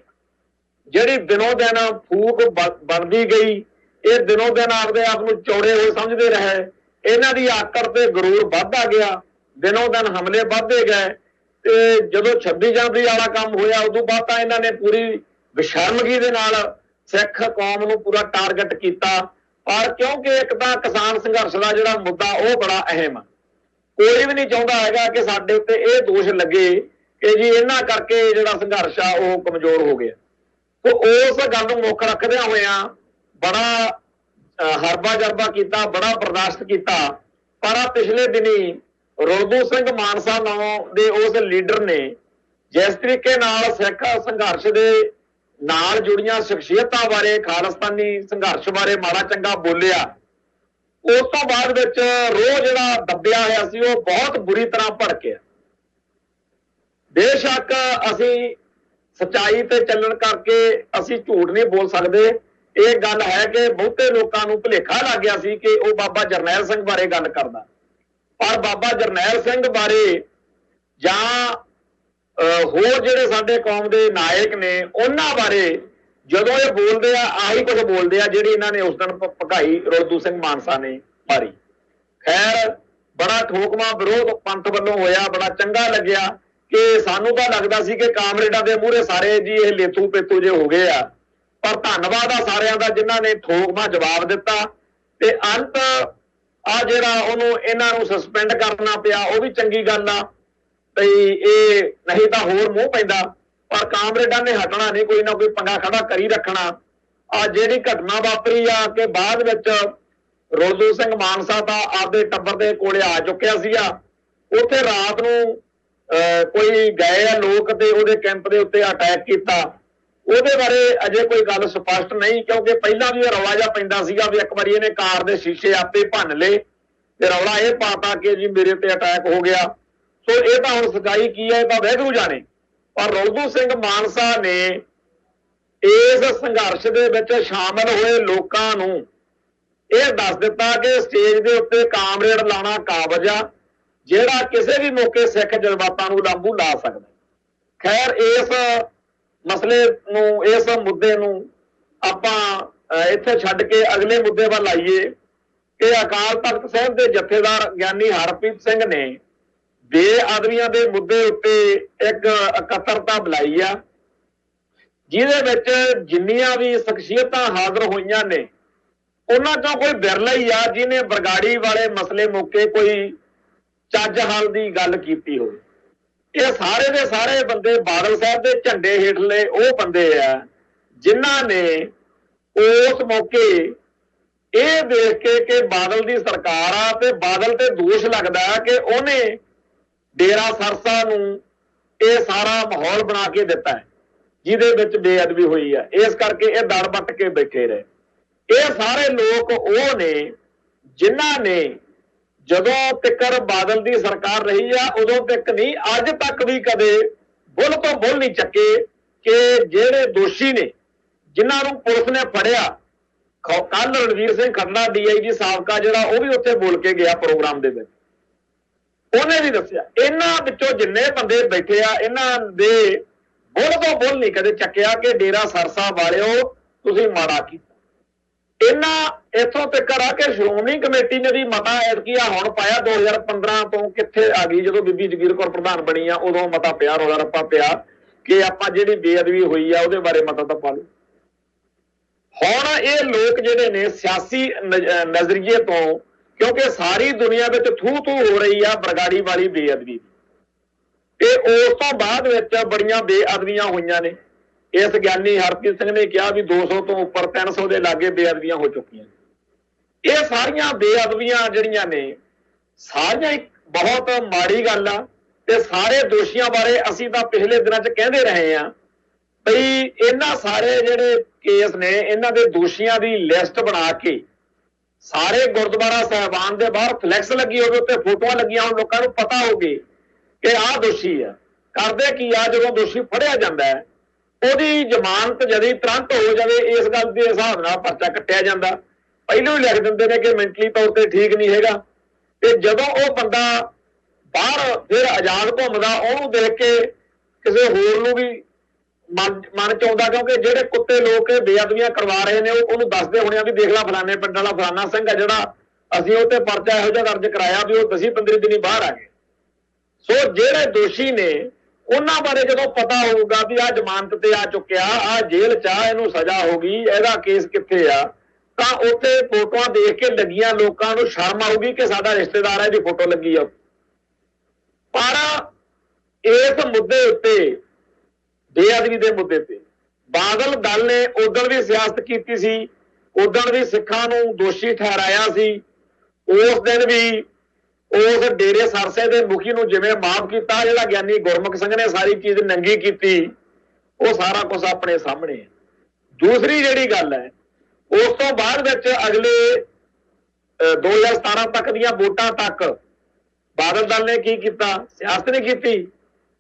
ਜਿਹੜੀ ਦਿਨੋਂ ਦਿਨ ਫੂਕ ਬਣਦੀ ਗਈ, ਇਹ ਦਿਨੋਂ ਦਿਨ ਆਪਦੇ ਆਪ ਨੂੰ ਚੌੜੇ ਹੋਏ ਸਮਝਦੇ ਰਹੇ, ਇਹਨਾਂ ਦੀ ਆਕੜ ਤੇ ਗਰੂਰ ਵੱਧਦਾ ਗਿਆ, ਦਿਨੋਂ ਦਿਨ ਹਮਲੇ ਵੱਧਦੇ ਗਏ। ਤੇ ਜਦੋਂ 26 ਜਨਵਰੀ ਵਾਲਾ ਕੰਮ ਹੋਇਆ ਉਦੋਂ ਬਾਅਦ ਤਾਂ ਇਹਨਾਂ ਨੇ ਪੂਰੀ ਬੇਸ਼ਰਮਗੀ ਦੇ ਨਾਲ ਸਿੱਖ ਕੌਮ ਨੂੰ ਪੂਰਾ ਟਾਰਗੇਟ ਕੀਤਾ। ਪਰ ਕਿਉਂਕਿ ਇੱਕ ਤਾਂ ਕਿਸਾਨ ਸੰਘਰਸ਼ ਦਾ ਜਿਹੜਾ ਮੁੱਦਾ ਉਹ ਬੜਾ ਅਹਿਮ ਆ, ਕੋਈ ਵੀ ਨਹੀਂ ਚਾਹੁੰਦਾ ਹੈਗਾ ਕਿ ਸਾਡੇ ਉੱਤੇ ਇਹ ਦੋਸ਼ ਲੱਗੇ ਕਿ ਜੀ ਇਹਨਾਂ ਕਰਕੇ ਜਿਹੜਾ ਸੰਘਰਸ਼ ਆ ਉਹ ਕਮਜ਼ੋਰ ਹੋ ਗਿਆ। ਤੇ ਉਸ ਗੱਲ ਨੂੰ ਮੁੱਖ ਰੱਖਦਿਆਂ ਹੋਇਆਂ ਬੜਾ ਹਰਬਾ ਜਰਬਾ ਕੀਤਾ, ਬੜਾ ਬਰਦਾਸ਼ਤ ਕੀਤਾ। ਪਰ ਆ ਪਿਛਲੇ ਦਿਨੀ ਰੁਲਦੂ ਸਿੰਘ ਮਾਨਸਾ ਨਾਂ ਦੇ ਉਸ ਲੀਡਰ ਨੇ ਜਿਸ ਤਰੀਕੇ ਨਾਲ ਸਿੱਖ ਸੰਘਰਸ਼ ਦੇ ਨਾਲ ਜੁੜੀਆਂ ਸ਼ਖਸੀਅਤਾਂ ਬਾਰੇ, ਖਾਲਿਸਤਾਨੀ ਸੰਘਰਸ਼ ਬਾਰੇ ਮਾੜਾ ਚੰਗਾ ਬੋਲਿਆ, ਉਸ ਤੋਂ ਬਾਅਦ ਵਿੱਚ ਰੋਹ ਜਿਹੜਾ ਦੱਬਿਆ ਹੋਇਆ ਸੀ ਉਹ ਬਹੁਤ ਬੁਰੀ ਤਰ੍ਹਾਂ ਭੜਕਿਆ। ਬੇਸ਼ੱਕ ਅਸੀਂ ਸੱਚਾਈ ਤੇ ਚੱਲਣ ਕਰਕੇ ਅਸੀਂ ਝੂਠ ਨਹੀਂ ਬੋਲ ਸਕਦੇ। ਇਹ ਗੱਲ ਹੈ ਕਿ ਬਹੁਤੇ ਲੋਕਾਂ ਨੂੰ ਭੁਲੇਖਾ ਲੱਗ ਗਿਆ ਸੀ ਕਿ ਉਹ ਬਾਬਾ ਜਰਨੈਲ ਸਿੰਘ ਬਾਰੇ ਗੱਲ ਕਰਦਾ, ਪਰ ਬਾਬਾ ਜਰਨੈਲ ਸਿੰਘ ਬਾਰੇ ਜਾਂ ਹੋਰ ਜਿਹੜੇ ਸਾਡੇ ਕੌਮ ਦੇ ਨਾਇਕ ਨੇ ਉਹਨਾਂ ਬਾਰੇ ਜਦੋਂ ਇਹ ਬੋਲਦੇ ਆ, ਆਹੀ ਕੁਝ ਬੋਲਦੇ ਆ ਜਿਹੜੀ ਇਹਨਾਂ ਨੇ ਉਸ ਦਿਨ ਭਕਾਈ ਰੁਲਦੂ ਸਿੰਘ ਮਾਨਸਾ ਨੇ ਮਾਰੀ। ਖੈਰ ਬੜਾ ਠੋਕਵਾਂ ਵਿਰੋਧ ਪੰਥ ਵੱਲੋਂ ਹੋਇਆ, ਬੜਾ ਚੰਗਾ ਲੱਗਿਆ ਕਿ ਸਾਨੂੰ ਤਾਂ ਲੱਗਦਾ ਸੀ ਕਿ ਕਾਮਰੇਡਾਂ ਦੇ ਮੂਹਰੇ ਸਾਰੇ ਜੀ ਇਹ ਲੇਥੂ ਪੇਤੂ ਜੇ ਹੋ ਗਏ ਆ, ਪਰ ਧੰਨਵਾਦ ਆ ਸਾਰਿਆਂ ਦਾ ਜਿਨ੍ਹਾਂ ਨੇ ਠੋਕਵਾਂ ਜਵਾਬ ਦਿੱਤਾ ਤੇ ਅੰਤ ਆ ਜਿਹੜਾ ਉਹਨੂੰ ਇਹਨਾਂ ਨੂੰ ਸਸਪੈਂਡ ਕਰਨਾ ਪਿਆ ਉਹ ਵੀ ਚੰਗੀ ਗੱਲ ਆ। ਤੇ ਇਹ ਨਹੀਂ ਤਾਂ ਹੋਰ ਮੂੰਹ ਪੈਂਦਾ, ਪਰ ਕਾਮਰੇਡਾਂ ਨੇ ਹਟਣਾ ਨਹੀਂ, ਕੋਈ ਨਾ ਕੋਈ ਪੰਗਾ ਖੜਾ ਕਰੀ ਰੱਖਣਾ। ਆ ਜਿਹੜੀ ਘਟਨਾ ਵਾਪਰੀ ਆ ਕਿ ਬਾਅਦ ਵਿੱਚ ਰੁਲਦੂ ਸਿੰਘ ਮਾਨਸਾ ਤਾਂ ਆਪਦੇ ਟੱਬਰ ਦੇ ਕੋਲੇ ਆ ਚੁੱਕਿਆ ਸੀਗਾ, ਉੱਥੇ ਰਾਤ ਨੂੰ ਕੋਈ ਗਏ ਆ ਲੋਕ ਤੇ ਉਹਦੇ ਕੈਂਪ ਦੇ ਉੱਤੇ ਅਟੈਕ ਕੀਤਾ। ਉਹਦੇ ਬਾਰੇ ਅਜੇ ਕੋਈ ਗੱਲ ਸਪਸ਼ਟ ਨਹੀਂ, ਕਿਉਂਕਿ ਪਹਿਲਾਂ ਵੀ ਰੌਲਾ ਜਿਹਾ ਪੈਂਦਾ ਸੀਗਾ ਵੀ ਇੱਕ ਵਾਰੀ ਇਹਨੇ ਕਾਰ ਦੇ ਸ਼ੀਸ਼ੇ ਆਪੇ ਭੰਨ ਲਏ ਤੇ ਰੌਲਾ ਇਹ ਪਾਤਾ ਕਿ ਜੀ ਮੇਰੇ ਤੇ ਅਟੈਕ ਹੋ ਗਿਆ। ਸੋ ਇਹ ਤਾਂ ਹੁਣ ਸੱਚਾਈ ਕੀ ਹੈ ਇਹ ਤਾਂ ਵਾਹਿਗੁਰੂ ਜਾਣੇ। ਪਰ ਰੁਲਦੂ ਸਿੰਘ ਮਾਨਸਾ ਨੇ ਇਸ ਸੰਘਰਸ਼ ਦੇ ਵਿੱਚ ਸ਼ਾਮਲ ਹੋਏ ਲੋਕਾਂ ਨੂੰ ਇਹ ਦੱਸ ਦਿੱਤਾ ਕਿ ਸਟੇਜ ਦੇ ਉੱਤੇ ਕਾਮਰੇਡ ਲਾਉਣਾ ਕਾਬਜ ਆ ਜਿਹੜਾ ਕਿਸੇ ਵੀ ਮੌਕੇ ਸਿੱਖ ਜਜ਼ਬਾਤਾਂ ਨੂੰ ਲਾਂਬੂ ਲਾ ਸਕਦਾ। ਖੈਰ ਇਸ ਮਸਲੇ ਨੂੰ, ਇਸ ਮੁੱਦੇ ਨੂੰ ਆਪਾਂ ਇੱਥੇ ਛੱਡ ਕੇ ਅਗਲੇ ਮੁੱਦੇ ਵੱਲ ਆਈਏ ਕਿ ਅਕਾਲ ਤਖਤ ਸਾਹਿਬ ਦੇ ਜਥੇਦਾਰ ਗਿਆਨੀ ਹਰਪ੍ਰੀਤ ਸਿੰਘ ਨੇ ਬੇਅਦਬੀਆਂ ਦੇ ਮੁੱਦੇ ਉੱਤੇ ਇੱਕ ਇਕੱਤਰਤਾ ਬੁਲਾਈ ਆ, ਜਿਹਦੇ ਵਿੱਚ ਜਿੰਨੀਆਂ ਵੀ ਸ਼ਖਸੀਅਤਾਂ ਹਾਜ਼ਰ ਹੋਈਆਂ ਨੇ ਉਹਨਾਂ ਚੋਂ ਕੋਈ ਬਿਰਲਾ ਹੀ ਆ ਜਿਹਨੇ ਬਰਗਾੜੀ ਵਾਲੇ ਮਸਲੇ ਮੌਕੇ ਕੋਈ ਚੱਜ ਹੱਲ ਦੀ ਗੱਲ ਕੀਤੀ ਹੋਵੇ। ਇਹ ਸਾਰੇ ਦੇ ਸਾਰੇ ਬੰਦੇ ਬਾਦਲ ਸਾਹਿਬ ਦੇ ਝੰਡੇ ਹੇਠਲੇ ਉਹ ਬੰਦੇ ਆ ਜਿਨ੍ਹਾਂ ਨੇ ਉਸ ਮੌਕੇ ਇਹ ਦੇਖ ਕੇ ਕਿ ਬਾਦਲ ਦੀ ਸਰਕਾਰ ਆ ਤੇ ਬਾਦਲ ਤੇ ਦੋਸ਼ ਲੱਗਦਾ ਕਿ ਉਹਨੇ ਡੇਰਾ ਸਰਸਾ ਨੂੰ ਇਹ ਸਾਰਾ ਮਾਹੌਲ ਬਣਾ ਕੇ ਦਿੱਤਾ ਹੈ ਜਿਹਦੇ ਵਿੱਚ ਬੇਅਦਬੀ ਹੋਈ ਹੈ, ਇਸ ਕਰਕੇ ਇਹ ਦੜ ਬੱਟ ਕੇ ਬੈਠੇ ਰਹੇ। ਇਹ ਸਾਰੇ ਲੋਕ ਉਹ ਨੇ ਜਿਨ੍ਹਾਂ ਨੇ ਜਦੋਂ ਤੱਕ ਬਾਦਲ ਦੀ ਸਰਕਾਰ ਰਹੀ ਆ ਉਦੋਂ ਤੱਕ ਨਹੀਂ, ਅੱਜ ਤੱਕ ਵੀ ਕਦੇ ਬੁੱਲ ਤੋਂ ਬੁੱਲ ਨਹੀਂ ਚੱਕੇ कि ਜਿਹੜੇ ਦੋਸ਼ੀ ਨੇ ਜਿਨ੍ਹਾਂ ਨੂੰ ਪੁਲਿਸ ਨੇ ਫੜਿਆ, ਕੱਲ ਰਣਵੀਰ ਸਿੰਘ ਖੰਨਾ DIG ਸਾਬਕਾ ਜਿਹੜਾ ਉਹ ਵੀ ਉੱਥੇ ਬੋਲ ਕੇ ਗਿਆ ਪ੍ਰੋਗਰਾਮ ਦੇ ਵਿੱਚ, ਉਹਨੇ ਵੀ ਦੱਸਿਆ ਇਹਨਾਂ ਵਿੱਚੋਂ ਜਿੰਨੇ ਬੰਦੇ ਬੈਠੇ ਆ ਇਹਨਾਂ ਦੇ ਬੁੱਲ ਤੋਂ ਬੁੱਲ ਨਹੀਂ ਕਦੇ ਚੱਕਿਆ ਕਿ ਡੇਰਾ ਸਰਸਾ ਵਾਲਿਓ ਤੁਸੀਂ ਮਾੜਾ ਕੀਤਾ। ਇਹਨਾਂ ਇੱਥੋਂ ਤੱਕ ਆ ਕਿ ਸ਼੍ਰੋਮਣੀ ਕਮੇਟੀ ਨੇ ਵੀ ਮਤਾ ਐਤਕੀ ਆ ਹੁਣ ਪਾਇਆ 2015 ਤੋਂ ਕਿੱਥੇ ਆ ਗਈ, ਜਦੋਂ ਬੀਬੀ ਜਗੀਰ ਕੌਰ ਪ੍ਰਧਾਨ ਬਣੀ ਆ ਉਦੋਂ ਮਤਾ ਪਿਆ, ਰੌਲਾ ਰੱਪਾ ਪਿਆ ਕਿ ਆਪਾਂ ਜਿਹੜੀ ਬੇਅਦਬੀ ਹੋਈ ਆ ਉਹਦੇ ਬਾਰੇ ਮਤਾ ਤਾਂ ਪਾ ਲਓ। ਹੁਣ ਇਹ ਲੋਕ ਜਿਹੜੇ ਨੇ ਸਿਆਸੀ ਨਜ਼ਰੀਏ ਤੋਂ, ਕਿਉਂਕਿ ਸਾਰੀ ਦੁਨੀਆ ਵਿੱਚ ਥੂ ਥੂ ਹੋ ਰਹੀ ਆ ਬਰਗਾੜੀ ਵਾਲੀ ਬੇਅਦਬੀ, ਤੇ ਉਸ ਤੋਂ ਬਾਅਦ ਵਿੱਚ ਬੜੀਆਂ ਬੇਅਦਬੀਆਂ ਹੋਈਆਂ ਨੇ। ਇਸ ਗਿਆਨੀ ਹਰਪ੍ਰੀਤ ਸਿੰਘ ਨੇ ਕਿਹਾ ਵੀ 200 ਤੋਂ ਉੱਪਰ 300 ਦੇ ਲਾਗੇ ਬੇਅਦਬੀਆਂ ਹੋ ਚੁੱਕੀਆਂ। ਇਹ ਸਾਰੀਆਂ ਬੇਅਦਬੀਆਂ ਜਿਹੜੀਆਂ ਨੇ ਸਾਰੀਆਂ ਇੱਕ ਬਹੁਤ ਮਾੜੀ ਗੱਲ ਆ, ਤੇ ਸਾਰੇ ਦੋਸ਼ੀਆਂ ਬਾਰੇ ਅਸੀਂ ਤਾਂ ਪਿਛਲੇ ਦਿਨਾਂ 'ਚ ਕਹਿੰਦੇ ਰਹੇ ਹਾਂ ਬਈ ਇਹਨਾਂ ਸਾਰੇ ਜਿਹੜੇ ਕੇਸ ਨੇ ਇਹਨਾਂ ਦੇ ਦੋਸ਼ੀਆਂ ਦੀ ਲਿਸਟ ਬਣਾ ਕੇ ਸਾਰੇ ਗੁਰਦੁਆਰਾ ਸਾਹਿਬਾਨ ਦੇ ਬਾਹਰ ਫਲੈਕਸ ਲੱਗੀ ਹੋਵੇ, ਉੱਤੇ ਫੋਟੋਆਂ ਲੱਗੀਆਂ ਹੋਣ, ਲੋਕਾਂ ਨੂੰ ਪਤਾ ਹੋਵੇ ਕਿ ਆਹ ਦੋਸ਼ੀ ਆ। ਕਰਦੇ ਕੀ ਆ, ਜਦੋਂ ਦੋਸ਼ੀ ਫੜਿਆ ਜਾਂਦਾ ਹੈ ਉਹਦੀ ਜ਼ਮਾਨਤ ਜਦੀ ਤੁਰੰਤ ਹੋ ਜਾਵੇ, ਇਸ ਗੱਲ ਦੇ ਹਿਸਾਬ ਨਾਲ ਪਰਚਾ ਕੱਟਿਆ ਜਾਂਦਾ। ਪਹਿਲਾਂ ਹੀ ਲਿਖ ਦਿੰਦੇ ਨੇ ਕਿ ਮੈਂਟਲੀ ਤੌਰ ਤੇ ਠੀਕ ਨਹੀਂ ਹੈਗਾ, ਤੇ ਜਦੋਂ ਉਹ ਬੰਦਾ ਬਾਹਰ ਫਿਰ ਆਜ਼ਾਦ ਘੁੰਮਦਾ ਉਹਨੂੰ ਦੇਖ ਕੇ ਕਿਸੇ ਹੋਰ ਨੂੰ ਵੀ ਮਨ ਚ ਆਉਂਦਾ, ਕਿਉਂਕਿ ਜਿਹੜੇ ਕੁੱਤੇ ਲੋਕ ਬੇਅਦਬੀਆਂ ਕਰਵਾ ਰਹੇ ਨੇ ਉਹਨੂੰ ਦੱਸਦੇ ਹੋਣੇ ਆ ਵੀ ਦੇਖ ਲਾ ਫਲਾਣੇ ਪਿੰਡ ਵਾਲਾ ਫਲਾਣਾ ਸਿੰਘ ਆ ਜਿਹੜਾ ਅਸੀਂ ਉਹ ਤੇ ਪਰਚਾ ਇਹੋ ਜਿਹਾ ਦਰਜ ਕਰਾਇਆ ਵੀ ਉਹ 10-15 ਦਿਨ ਬਾਹਰ ਆ ਗਏ। ਸੋ ਜਿਹੜੇ ਦੋਸ਼ੀ ਨੇ ਉਹਨਾਂ ਬਾਰੇ ਜਦੋਂ ਪਤਾ ਹੋਊਗਾ ਵੀ ਆਹ ਜ਼ਮਾਨਤ ਤੇ ਆ ਚੁੱਕਿਆ, ਆਹ ਜੇਲ੍ਹ 'ਚ ਆ, ਇਹਨੂੰ ਸਜ਼ਾ ਹੋ ਗਈ, ਇਹਦਾ ਕੇਸ ਕਿੱਥੇ ਆ, ਤਾਂ ਉੱਥੇ ਫੋਟੋਆਂ ਦੇਖ ਕੇ ਲੱਗੀਆਂ ਲੋਕਾਂ ਨੂੰ ਸ਼ਰਮ ਆਊਗੀ ਕਿ ਸਾਡਾ ਰਿਸ਼ਤੇਦਾਰ ਹੈ, ਇਹਦੀ ਫੋਟੋ ਲੱਗੀ ਆ। ਪਰ ਇਸ ਮੁੱਦੇ ਉੱਤੇ, ਬੇਅਦਬੀ ਦੇ ਮੁੱਦੇ ਤੇ ਬਾਦਲ ਦਲ ਨੇ ਉਦੋਂ ਵੀ ਸਿਆਸਤ ਕੀਤੀ ਸੀ, ਉਦੋਂ ਵੀ ਸਿੱਖਾਂ ਨੂੰ ਦੋਸ਼ੀ ਠਹਿਰਾਇਆ ਸੀ। ਉਸ ਦਿਨ ਵੀ ਉਸ ਡੇਰੇ ਸਰਸੇ ਦੇ ਮੁਖੀ ਨੂੰ ਜਿਵੇਂ ਮਾਫ ਕੀਤਾ, ਜਿਹੜਾ ਗਿਆਨੀ ਗੁਰਮੁਖ ਸਿੰਘ ਨੇ ਸਾਰੀ ਚੀਜ਼ ਨੰਗੀ ਕੀਤੀ, ਉਹ ਸਾਰਾ ਕੁਝ ਆਪਣੇ ਸਾਹਮਣੇ ਹੈ। ਦੂਸਰੀ ਜਿਹੜੀ ਗੱਲ ਹੈ, ਉਸ ਤੋਂ ਬਾਅਦ ਵਿੱਚ ਅਗਲੇ 2017 ਤੱਕ ਦੀਆਂ ਵੋਟਾਂ ਤੱਕ ਬਾਦਲ ਦਲ ਨੇ ਕੀ ਕੀਤਾ, ਸਿਆਸਤ ਨਹੀਂ ਕੀਤੀ,